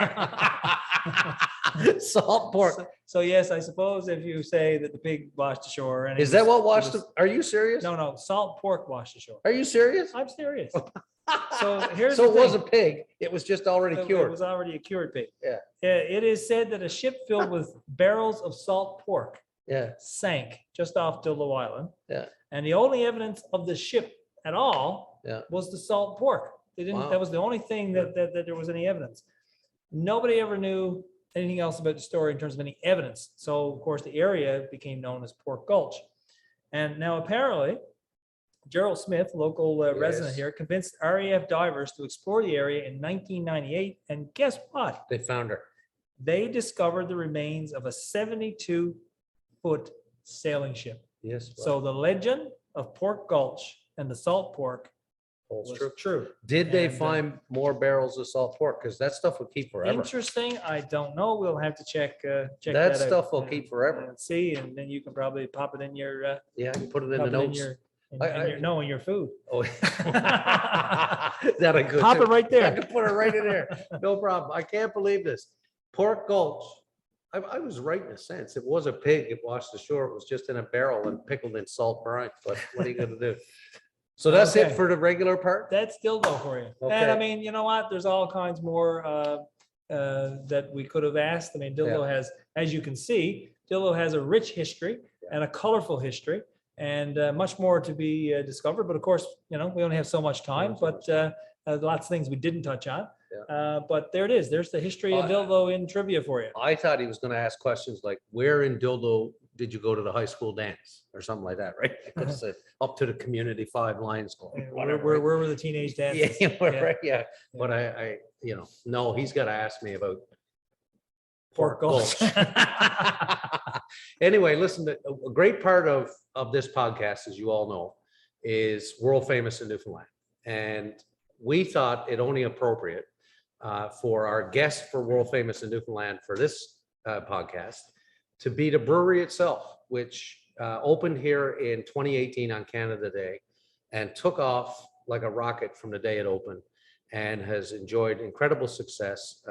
Salt pork. So yes, I suppose if you say that the pig washed ashore and. it Is that was- what it washed, was- are you serious? No, salt pork washed ashore. Are you serious? I'm serious. So here's So the it was a thing. pig, it was just already It cured. was already a cured pig. Yeah. It is said that a ship filled with barrels of salt pork Yeah, sank just off Dildo Island. Yeah. And the only evidence of the ship at all Yeah. was the salt pork. They didn't, Wow. that was the only thing that there was any evidence. Nobody ever knew anything else about the story in terms of any evidence. So of course, the area became known as Pork Gulch. And now apparently, Gerald Smith, local resident Yes. here, convinced RAF divers to explore the area in 1998. And guess what? they found her. They discovered the remains of a 72-foot sailing ship. Yes. So the legend of Pork Gulch and the salt pork Holds was true. true. Did they And, find more barrels of salt pork? Because that stuff will keep forever. Interesting. I don't know. We'll have to check That that out stuff will and- keep forever. and see, and then you can probably pop it in your Yeah, you put it in pop the it in notes. your in, I- in your no in your food. Oh. That I could. Pop too. it right I there. could put it right in there. No problem. I can't believe this. Pork gulch. I was right in a sense. It was a pig. It washed ashore. It was just in a barrel and pickled in salt brine. But what are you gonna do? So that's it Okay. for the regular part? That's Dildo for you. And Okay. I mean, you know what? There's all kinds more that we could have asked. I mean, Dildo has, as you can see, Dildo has a rich history and a colorful history and much more to be discovered. But of course, you know, we only have so much time, but lots of things we didn't touch on. But there it is. There's the history of Dildo in trivia for you. I thought he was gonna ask questions like, where in Dildo did you go to the high school dance? Or something like that, right? I could have said, up to the Community 5 Lions Club. Where were the teenage dances? Yeah, Yeah. right, yeah. But no, he's got to ask me about Pork gulch. Anyway, listen, a great part of this podcast, as you all know, is world famous in Newfoundland. And we thought it only appropriate for our guest for world famous in Newfoundland for this podcast to be the brewery itself, which opened here in 2018 on Canada Day and took off like a rocket from the day it opened and has enjoyed incredible success.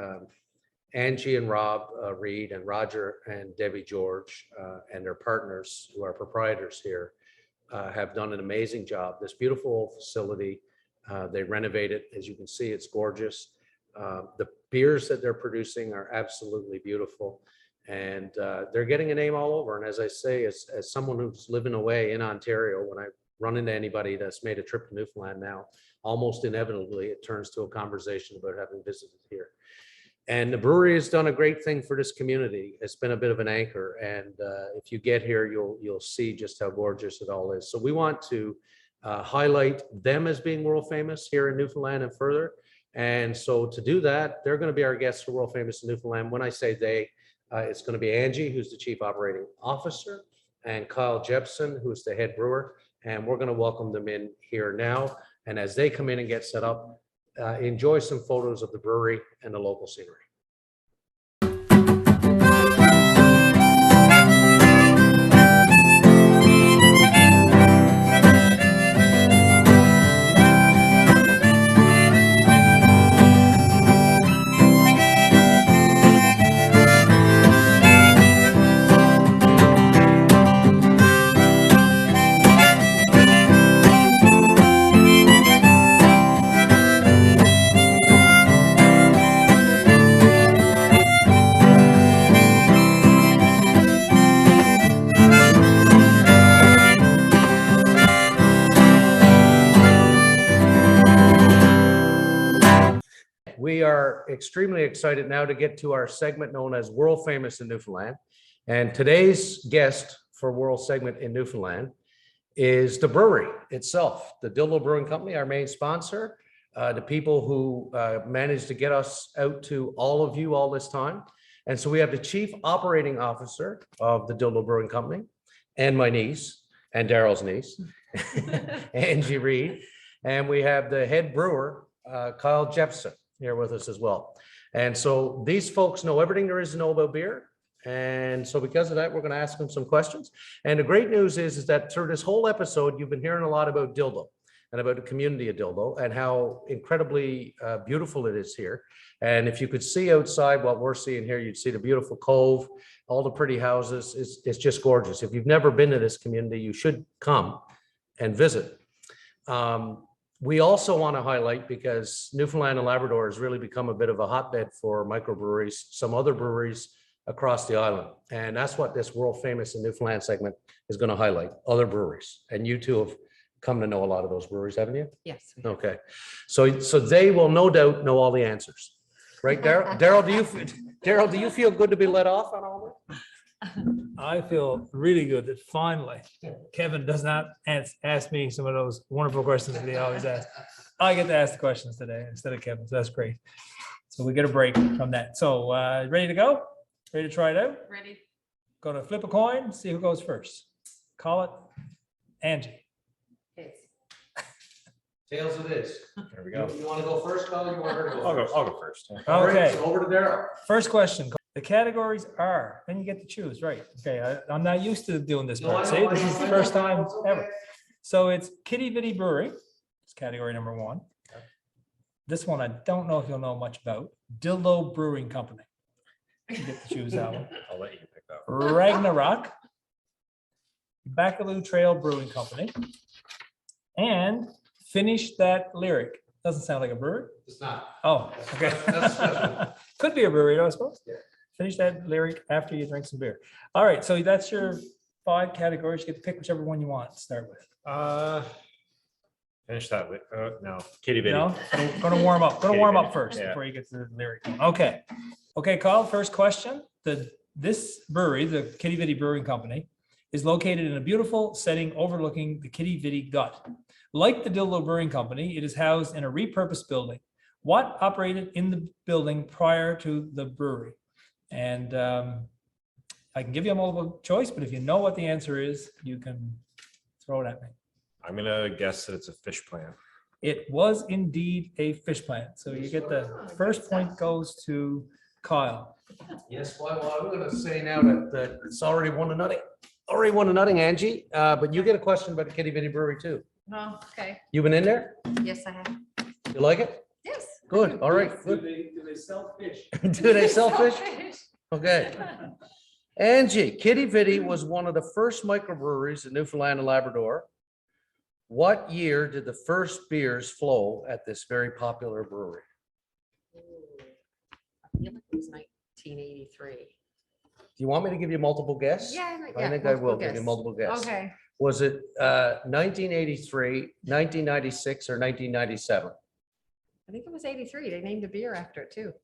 Angie and Rob Reid and Roger and Debbie George and their partners who are proprietors here have done an amazing job. This beautiful old facility, they renovated. As you can see, it's gorgeous. The beers that they're producing are absolutely beautiful. And they're getting a name all over. And as I say, as someone who's living away in Ontario, when I run into anybody that's made a trip to Newfoundland now, almost inevitably, it turns to a conversation about having visited here. And the brewery has done a great thing for this community. It's been a bit of an anchor. And if you get here, you'll see just how gorgeous it all is. So we want to highlight them as being world famous here in Newfoundland and further. And so to do that, they're going to be our guests for world famous in Newfoundland. When I say they, It's going to be Angie, who's the Chief Operating Officer, and Kyle Jeppesen, who's the head brewer. And we're going to welcome them in here now. And as they come in and get set up, enjoy some photos of the brewery and the local scenery. We are extremely excited now to get to our segment known as World Famous in Newfoundland. And today's guest for World Segment in Newfoundland is the brewery itself, the Dildo Brewing Company, our main sponsor, the people who managed to get us out to all of you all this time. And so we have the Chief Operating Officer of the Dildo Brewing Company and my niece and Darryl's niece, Angie Reid. And we have the head brewer, Kyle Jeppesen, here with us as well. And so these folks know everything there is to know about beer. And so because of that, we're going to ask them some questions. And the great news is that through this whole episode, you've been hearing a lot about Dildo and about the community of Dildo and how incredibly beautiful it is here. And if you could see outside what we're seeing here, you'd see the beautiful cove, all the pretty houses. It's just gorgeous. If you've never been to this community, you should come and visit. We also want to highlight, because Newfoundland and Labrador has really become a bit of a hotbed for microbreweries, some other breweries across the island. And that's what this World Famous in Newfoundland segment is going to highlight, other breweries. And you two have come to know a lot of those breweries, haven't you? Yes. Okay. So they will no doubt know all the answers. Right, Darryl? Darryl, do you feel good to be let off on all that? I feel really good that finally Kevin does not ask me some of those wonderful questions that he always asks. I get to ask the questions today instead of Kevin. So that's great. So we get a break from that. So ready to go? Ready to try it out? Ready? Going to flip a coin, see who goes first. Call it Angie. Yes. Tails it is. There we go. You want to go first, Kyle? You want her to go first? I'll go first. All right, Okay. so over to Darryl. First question. The categories are, then you get to choose, right? Okay, I'm not used to doing this No, I part. know, See, I this know, is the I first know. time It's okay. ever. So it's Kitty Vitty Brewery. It's category number one. This one, I don't know if you'll know much about. Dildo Brewing Company. You get to choose that one. I'll let you pick that. Ragnarok. Bacaloo Trail Brewing Company. And Finish That Lyric. Doesn't sound like a brewery. It's not. Oh, okay. That's special. Could be a brewery, though, I suppose. Yeah. Finish that lyric after you drink some beer. All right, so that's your 5 categories. You get to pick whichever one you want to start with. Finish that with, no, Kitty You Bitty. know, gonna warm up. Gonna Kitty warm up Bitty, first yeah. before you get to the lyric. Okay. Okay, Carl, first question. This brewery, the Kitty Vitty Brewing Company, is located in a beautiful setting overlooking the Kitty Vitty Gut. Like the Dildo Brewing Company, it is housed in a repurposed building. What operated in the building prior to the brewery? And I can give you a multiple choice, but if you know what the answer is, you can throw it at me. I'm gonna guess that it's a fish plant. It was indeed a fish plant. So you get the first point goes to Kyle. Yes, well, I'm going to say now that it's already won a nutting. Already won a nutting, Angie, but you get a question about the Kitty Vitty Brewery too. Oh, okay. You been in there? Yes, I have. You like it? Yes. Good, all right, good. Do they sell fish? Do they sell fish? Okay. Angie, Kitty Vitty was one of the first microbreweries in Newfoundland and Labrador. What year did the first beers flow at this very popular brewery? I feel like it was 1983. Do you want me to give you multiple guess? Yeah. I think I will give you multiple guess. Okay. Was it 1983, 1996, or 1997? I think it was 83. They named a beer after it too.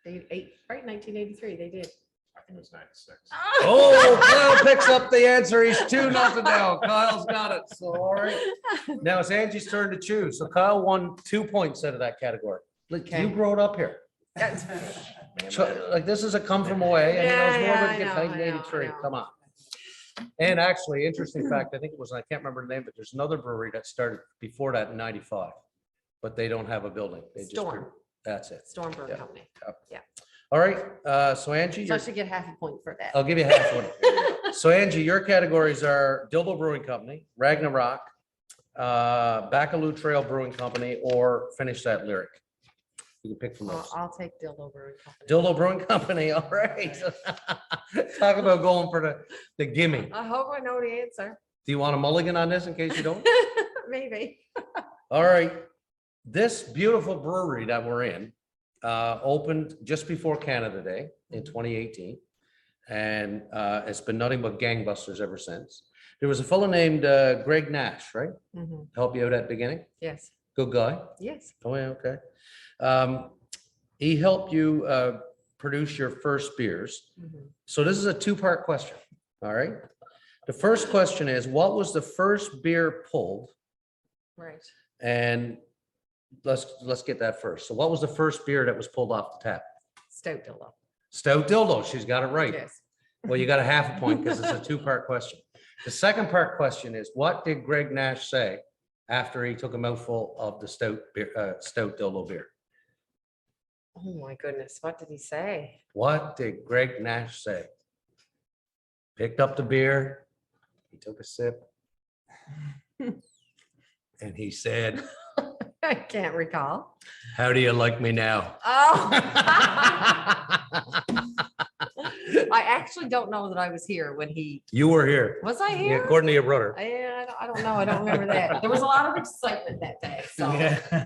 They ate, right, 1983, they did. I think it was 96. Oh, Kyle picks up the answer. He's 2-0 now. Kyle's got it. So, all right. Now it's Angie's turn to choose. So Kyle won 2 points out of that category. Look, Okay. you grew up here. So, like, this is a come from away, and he knows Yeah, more yeah, than get I know, I know, 1983. I know. Come on. And actually, interesting fact, I think it was, I can't remember the name, but there's another brewery that started before that in 95, but they don't have a building. They just, Storm, that's it. Storm Brew Yeah. Company. All right. So Angie, So I should get half a point for that. I'll give you half one. So Angie, your categories are Dildo Brewing Company, Ragnarok, Bacaloo Trail Brewing Company, or Finish That Lyric. You can pick from those. I'll take Dildo Brewing Company. Dildo Brewing Company, all right. Talk about going for the gimme. I hope I know the answer. Do you want a mulligan on this in case you don't? Maybe. All right. This beautiful brewery that we're in opened just before Canada Day in 2018. And it's been nothing but gangbusters ever since. There was a fellow named Greg Nash, right? Mhm. Help you out at the beginning? Yes, Good guy. yes. Oh, yeah, okay. He helped you produce your first beers. Mhm. So this is a two-part question, all right? The first question is, what was the first beer pulled? Right. And let's get that first. So what was the first beer that was pulled off the tap? Stout Dildo. Stout Dildo, she's got it right. Yes. Well, you got a half a point because it's a two-part question. The second part question is, what did Greg Nash say after he took a mouthful of the stout beer, Stout Dildo beer? Oh my goodness, what did he say? What did Greg Nash say? Picked up the beer, he took a sip, and he said, I can't recall. "How do you like me now?" Oh. I actually don't know that I was here when he, You were here, was I yeah, here? according to your brother. I don't know. I don't remember that. There was a lot of excitement that day, so. Yeah.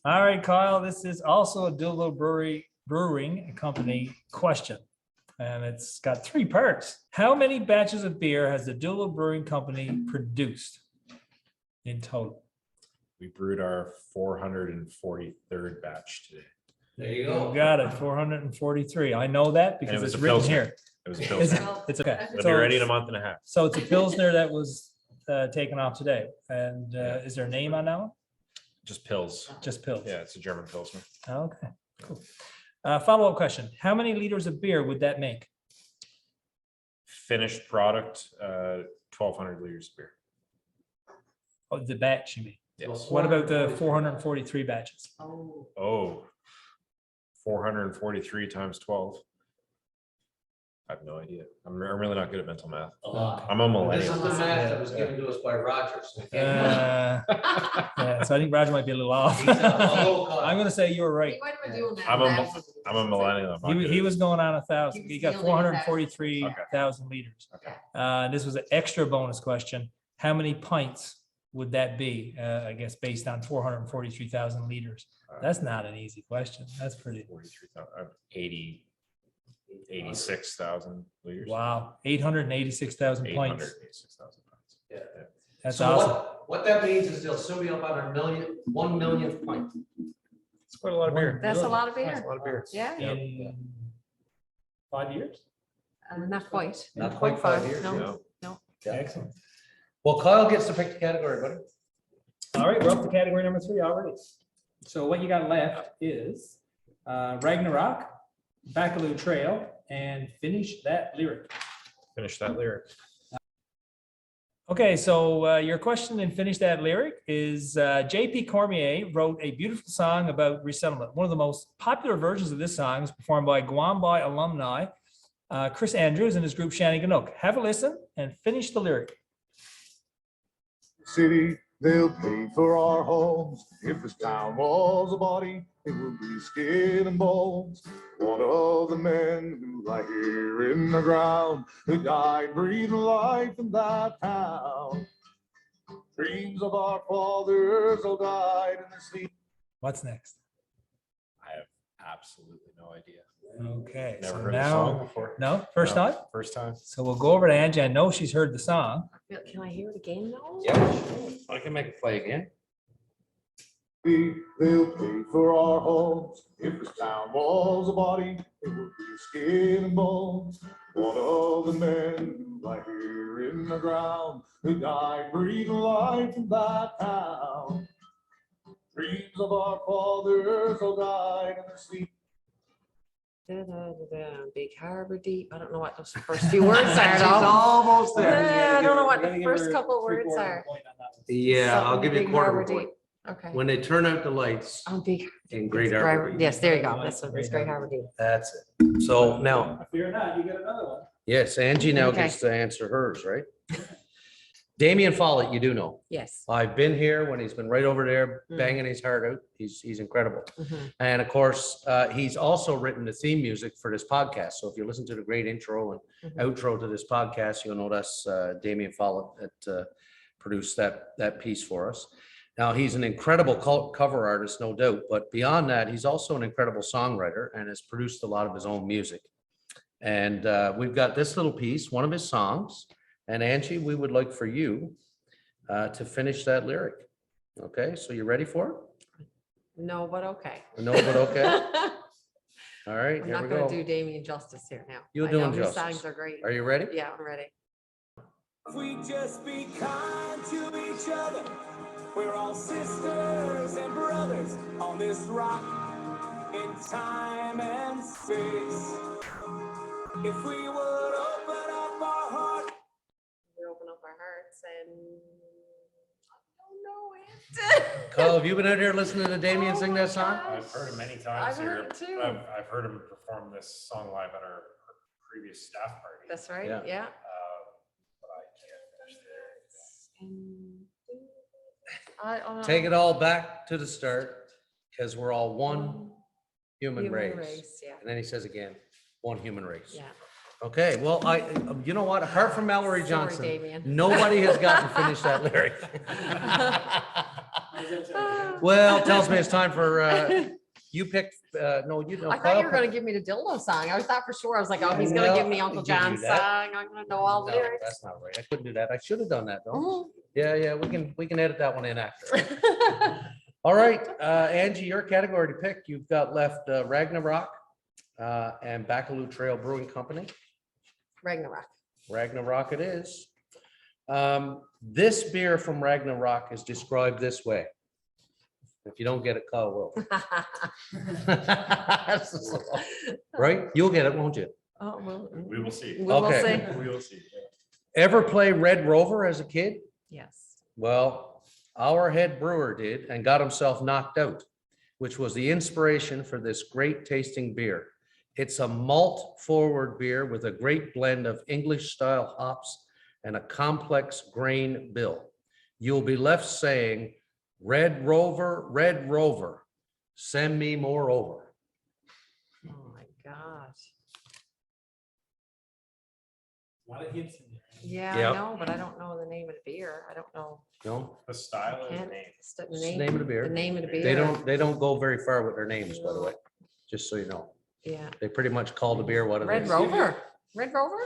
All right, Kyle, this is also a Dildo Brewing Company question. And it's got three parts. How many batches of beer has the Dildo Brewing Company produced in total? We brewed our 443rd batch today. There you You got it, 443. I know that because was it's a written Pilsner. here. It was a It's Pilsner. it's okay. It'll be ready in a month and a half. So it's a Pilsner that was taken off today. And Yeah. is there a name on that one? Just pills. Just Pils? Yeah, it's a German Pilsner. Okay, cool. Follow-up question. How many liters of beer would that make? Finished product, 1,200 liters of beer. Oh, the batch, you mean? Yes. What about the 443 batches? Oh. Oh, 443 times 12. I have no idea. I'm really not good at mental math. I'm a This is millennial. the math that was given to us by Rogers. Yeah, so I think Roger might be a little off. He's a little caught. I'm gonna say you were right. He might have been doing that I'm a math. millennial. I'm not good He at- was going on 1,000. He He was got yielding 443,000 liters. Okay. This was an extra bonus question. How many pints would that be? I guess based on 443,000 liters. That's not an easy question. That's pretty, 43,000, 86,000 liters. wow, 886,000 pints. 886,000 pints. Yeah. That's So awesome. what that means is they'll soon be up on 1 millionth pint. It's quite a lot of beer. That's a lot of That's beer. a lot of beer. Yeah, In 5 years? not quite. Not quite 5 years. No, No. Excellent. Well, Kyle gets to pick the category, buddy. All right, we're up to category number 3 already. So what you got left is Ragnarok, Bacaloo Trail, and Finish That Lyric. Finish that lyric. Okay, so your question in Finish That Lyric is J.P. Cormier wrote a beautiful song about resettlement. One of the most popular versions of this song is performed by Guam Boy alumni Chris Andrews and his group Shanny Ganook. Have a listen and finish the lyric. City, they'll pay for our homes. If this town was a body, it would be skin and bones. One of the men who lie here in the ground, who died breathing life in that town. Dreams of our fathers all died in their sleep. What's next? I have absolutely no idea. Okay, Never so heard the song now, before. no, first No, time? First time. So we'll go over to Angie. I know she's heard the song. Can I hear it again though? I can make it play again. They'll pay for our homes. If this town was a body, it would be skin and bones. One of the men who lie here in the ground, who died breathing life in that town. Dreams of our fathers all died in their sleep. Big Harbor Deep. I don't know what those first few words are. She's though. almost Yeah, there. I don't know what We're gonna the give first her couple three words quarter are. point on that one. Yeah, I'll Something give you a Big quarter of Harbor a point. Deep. Okay. When they turn out the lights Oh, Big. in Great Yes, Harbor. Beach. Yes, there you go. This one is Great Harbor Deep. That's it. So now, Fear not, you get another one. yes, Angie now Okay. gets to answer hers, right? Damian Follett, you do know. Yes. I've been here when he's been right over there Mm. banging his heart out. He's incredible. Mhm. And of course, he's also written the theme music for this podcast. So if you listen to the great intro and Mhm. outro to this podcast, you'll know that's Damian Follett that produced that piece for us. Now, he's an incredible cover artist, no doubt, but beyond that, he's also an incredible songwriter and has produced a lot of his own music. And we've got this little piece, one of his songs. And Angie, we would like for you to finish that lyric. Okay, so you ready for it? No, but okay. No, but okay. All right, I'm here not we gonna go. do Damien justice here now. You'll I do know him his justice. songs are great. Are you ready? Yeah, I'm ready. If we just be kind to each other, we're all sisters and brothers on this rock in time and space. If we would open up our heart. We open up our hearts and I don't know it. Kyle, have you been out here listening to Damien Oh sing my that song? God. I've heard him many times I've here. heard it too. I've heard him perform this song live at our previous staff party. That's right, Yeah. yeah. But I can't finish there. I don't know. Take it all back to the start, because we're all one human race. Yeah, And then he says again, one human race. yeah. Okay, well, you know what, apart from Mallory Sorry, Johnson, Damien. nobody has gotten to finish that lyric. Well, it tells me it's time for, you picked, no, you know. I thought you were gonna give me the Dildo song. I thought for sure, I was like, oh, he's gonna give me Well, Uncle I'll give you John's that. song. I'm gonna know all the No, lyrics. that's not right. I couldn't do that. I should have done that, though. Mhm. Yeah, we can edit that one in after. All right, Angie, your category to pick. You've got left Ragnarok and Bacaloo Trail Brewing Company. Ragnarok. Ragnarok it is. This beer from Ragnarok is described this way. If you don't get it, Kyle will. Right? You'll get it, won't you? Oh, well. We will see. We will Okay. see. We will see. Ever play Red Rover as a kid? Yes. Well, our head brewer did and got himself knocked out, which was the inspiration for this great tasting beer. It's a malt forward beer with a great blend of English style hops and a complex grain bill. You'll be left saying, Red Rover, send me more over. Oh, my gosh. A lot of hints in there. Yeah, Yep. I know, but I don't know the name of the beer. I don't know. No, The style and the Can't- name. The it's the name of the The beer. name of the beer. They don't go very far with their names, by the way, just so you know. Yeah. They pretty much call the beer what it Red is. Rover. Red Rover?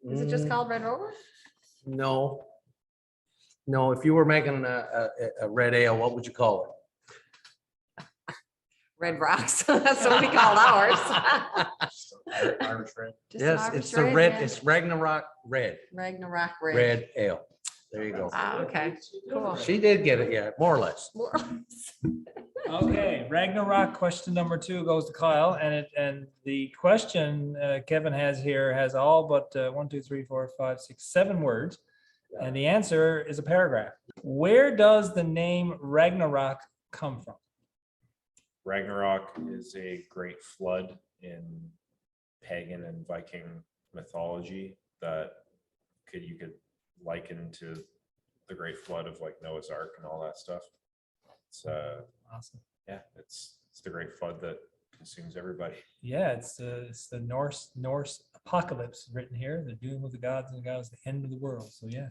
Is it just Mm, called Red Rover? No. No, if you were making a red ale, what would you call it? Red Rocks. That's what we called ours. Irish red. Just an Yes, Irish it's the red, yeah. it's Ragnarok Red, Ragnarok Red. red ale. There you go. Ah, okay, cool. She did get it, yeah, more or less. Okay, Ragnarok question number 2 goes to Kyle, and the question Kevin has here has all but 1, 2, 3, 4, 5, 6, 7 words. And the answer is a paragraph. Where does the name Ragnarok come from? Ragnarok is a great flood in pagan and Viking mythology that you could liken to the great flood of like Noah's Ark and all that stuff. It's Awesome. yeah, it's the great flood that consumes everybody. Yeah, it's the Norse apocalypse written here, the doom of the gods and the gods, the end of the world. So yeah.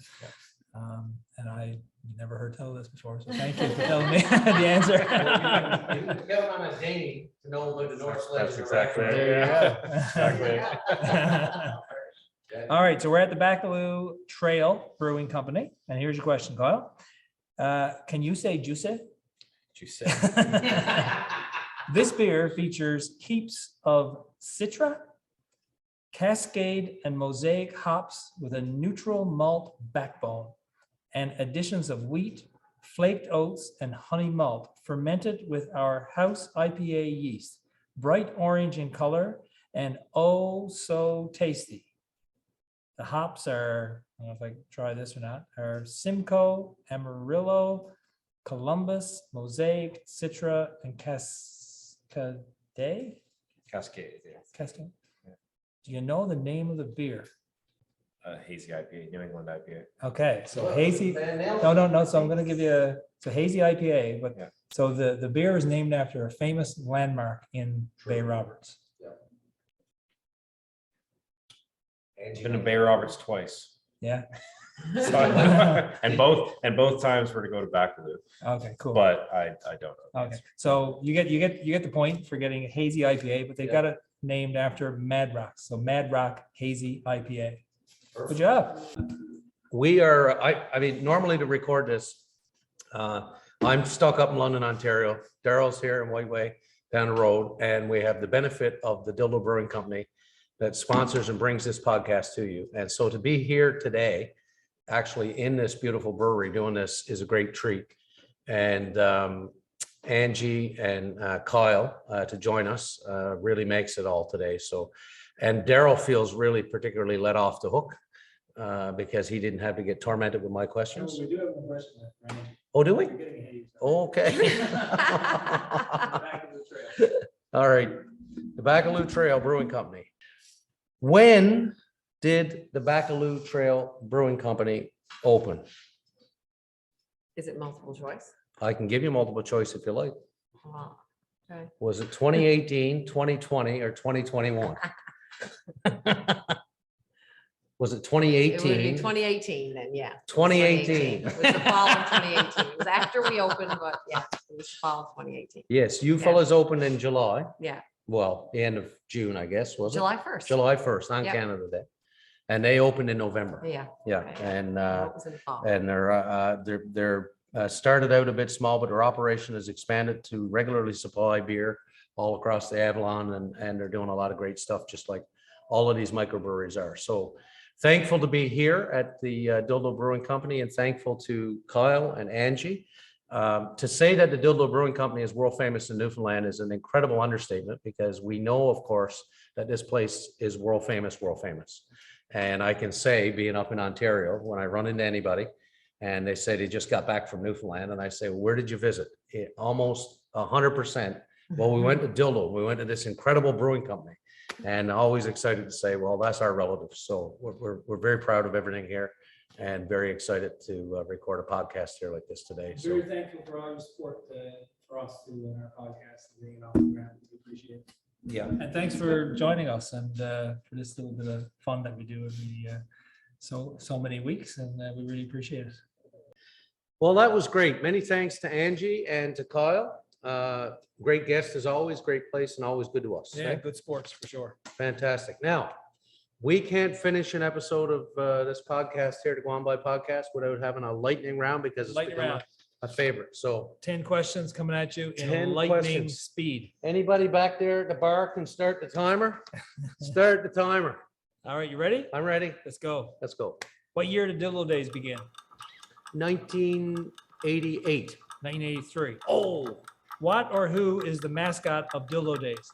And I never heard tell this before, so thank you for telling me the answer. on a Dane to know about the Norse That's exactly it. There you Yeah, exactly. All right, so we're at the Bacaloo Trail Brewing Company, and here's your question, Kyle. Can you say juice? You said This beer features heaps of Citra, Cascade, and Mosaic hops with a neutral malt backbone and additions of wheat, flaked oats, and honey malt fermented with our house IPA yeast, bright orange in color and oh so tasty. The hops are, I don't know if I can try this or not, are Simcoe, Amarillo, Columbus, Mosaic, Citra, and Cascade. Cascade, yeah. Cascade. Yeah. Do you know the name of the beer? Hazy IPA, New England IPA. Okay, so hazy, no, so I'm gonna give you, it's a hazy IPA, but Yeah. so the beer is named after a famous landmark in Bay Roberts. Been to Bay Roberts twice. Yeah, So and both times were to go to Baccaloo, okay, cool. but I don't know. the Okay, answer. so you get the point for getting a hazy IPA, but they Yeah. got it named after Mad Rock. So Mad Rock Hazy IPA. Good job. We are, I mean, normally to record this, I'm stuck up in London, Ontario. Darryl's here in White Way down the road, and we have the benefit of the Dildo Brewing Company that sponsors and brings this podcast to you. And so to be here today, actually in this beautiful brewery doing this is a great treat. And Angie and Kyle to join us really makes it all today. So, and Darryl feels really particularly let off the hook because he didn't have to get tormented with my questions. do have one question. Oh, do we? Okay. All right. The Baccaloo Trail Brewing Company. When did the Baccaloo Trail Brewing Company open? Is it multiple choice? I can give you multiple choice if you like. Oh, okay. Was it 2018, 2020, or 2021? Was it It would be 2018? 2018 then, yeah. 2018. It was the fall of 2018. It was after we opened, but yeah, it was fall of 2018. Yes, you Yeah. fellas opened in July. Yeah, Well, the end of June, I guess, was it? July 1st. July 1st on Yep. Canada Day. And they opened in November. Yeah. Yeah, right. and It was in the fall. they're started out a bit small, but their operation has expanded to regularly supply beer all across the Avalon, and they're doing a lot of great stuff, just like all of these microbreweries are. So thankful to be here at the Dildo Brewing Company, and thankful to Kyle and Angie. To say that the Dildo Brewing Company is world famous in Newfoundland is an incredible understatement, because we know, of course, that this place is world famous, world famous. And I can say, being up in Ontario, when I run into anybody and they say they just got back from Newfoundland, and I say, well, where did you visit? Almost 100%. Well, we went to Dildo. We went to this incredible brewing company, and always excited to say, well, that's our relatives. So we're very proud of everything here, and very excited to record a podcast here like this today. So Very thankful for all your support for us too in our podcast and being on the ground. We appreciate it. yeah, And thanks for joining us and for this little bit of fun that we do every so many weeks, and we really appreciate it. well, that was great. Many thanks to Angie and to Kyle. Great guest as always, great place, and always good to us. Yeah, right? good sports for sure. Fantastic. Now, we can't finish an episode of this podcast here, to Go On By Podcast, without having a lightning round, because it's Lightning become round. a favorite. So 10 questions coming at you 10 in lightning questions. speed. anybody back there at the bar can start the timer? Start the timer. All right, you ready? I'm ready. Let's go. Let's go. What year did Dildo Days begin? 1988. 1983. Oh, What or who is the mascot of Dildo Days?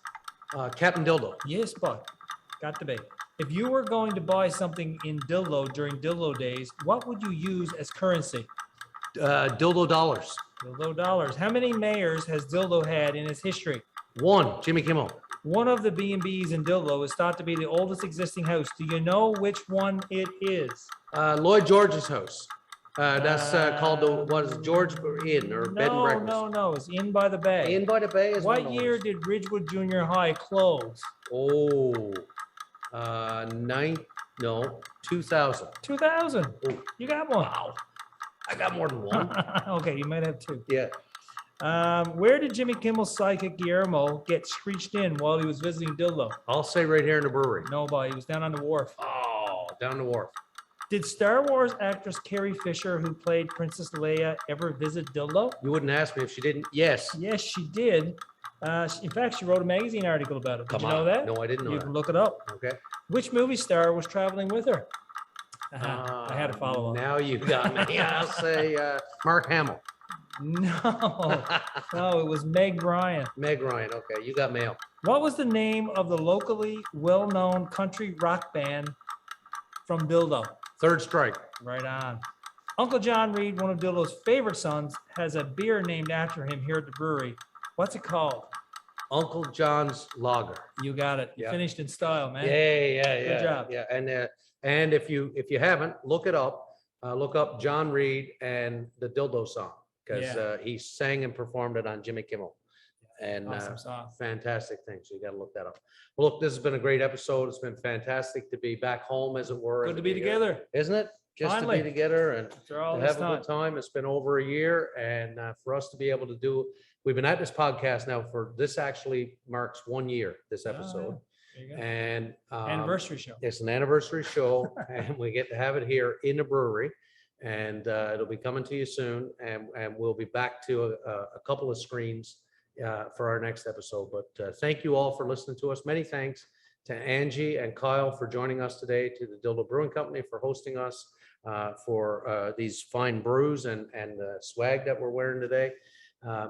Captain Dildo. Yes, but got debate. If you were going to buy something in Dildo during Dildo Days, what would you use as currency? Dildo dollars. Dildo dollars. How many mayors has Dildo had in its history? 1, Jimmy Kimmel. One of the B&Bs in Dildo is thought to be the oldest existing house. Do you know which one it is? Lloyd George's house. That's called the, what is it, George Inn or Bed and No, Breakfast? no, no. It's in by the bay. Inn by the Bay is one What of year those. did Ridgewood Junior High close? Oh, 2000. 2000. Oh. You got one. Wow. I got more than one. Okay, you might have two. Yeah. Where did Jimmy Kimmel's psychic Guillermo get screeched in while he was visiting Dildo? I'll say right here in the brewery. No, boy, he was down on the wharf. Oh, down the wharf. Did Star Wars actress Carrie Fisher, who played Princess Leia, ever visit Dildo? You wouldn't ask me if she didn't. Yes. Yes, she did. In fact, she wrote a magazine article about it. Did Come you know on. that? No, I didn't know You that. can look it up. Okay. Which movie star was traveling with her? I had to follow up. Now you got me. I'll say Mark Hamill. No, no, it was Meg Ryan. Meg Ryan. Okay, you got mail. What was the name of the locally well-known country rock band from Dildo? Third strike. Right on. Uncle John Reid, one of Dildo's favorite sons, has a beer named after him here at the brewery. What's it called? Uncle John's Lager. You got it. You Yeah. finished in style, man. Yeah. job. Yeah, and if you haven't, look it up. Look up John Reid and the Dildo song because Yeah. he sang and performed it on Jimmy Kimmel. And Awesome song. fantastic thing. So you got to look that up. Well, look, this has been a great episode. It's been fantastic to be back home, as it were. Good and to be here. together Isn't it? Just Finally. to be together and after all to this have a time. good time. It's been over a year, and for us to be able to do, we've been at this podcast now for this actually marks 1 year. This Oh, episode, There you go. and Anniversary show. it's an anniversary show, and we get to have it here in the brewery, and it'll be coming to you soon, and we'll be back to a couple of screens for our next episode. But thank you all for listening to us. Many thanks to Angie and Kyle for joining us today, to the Dildo Brewing Company for hosting us, for these fine brews and the swag that we're wearing today.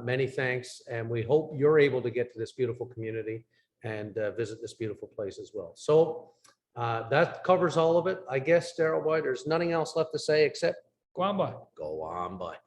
Many thanks, and we hope you're able to get to this beautiful community and visit this beautiful place as well. So that covers all of it, I guess, Darryl Boyd. There's nothing else left to say except Go on by. go on by.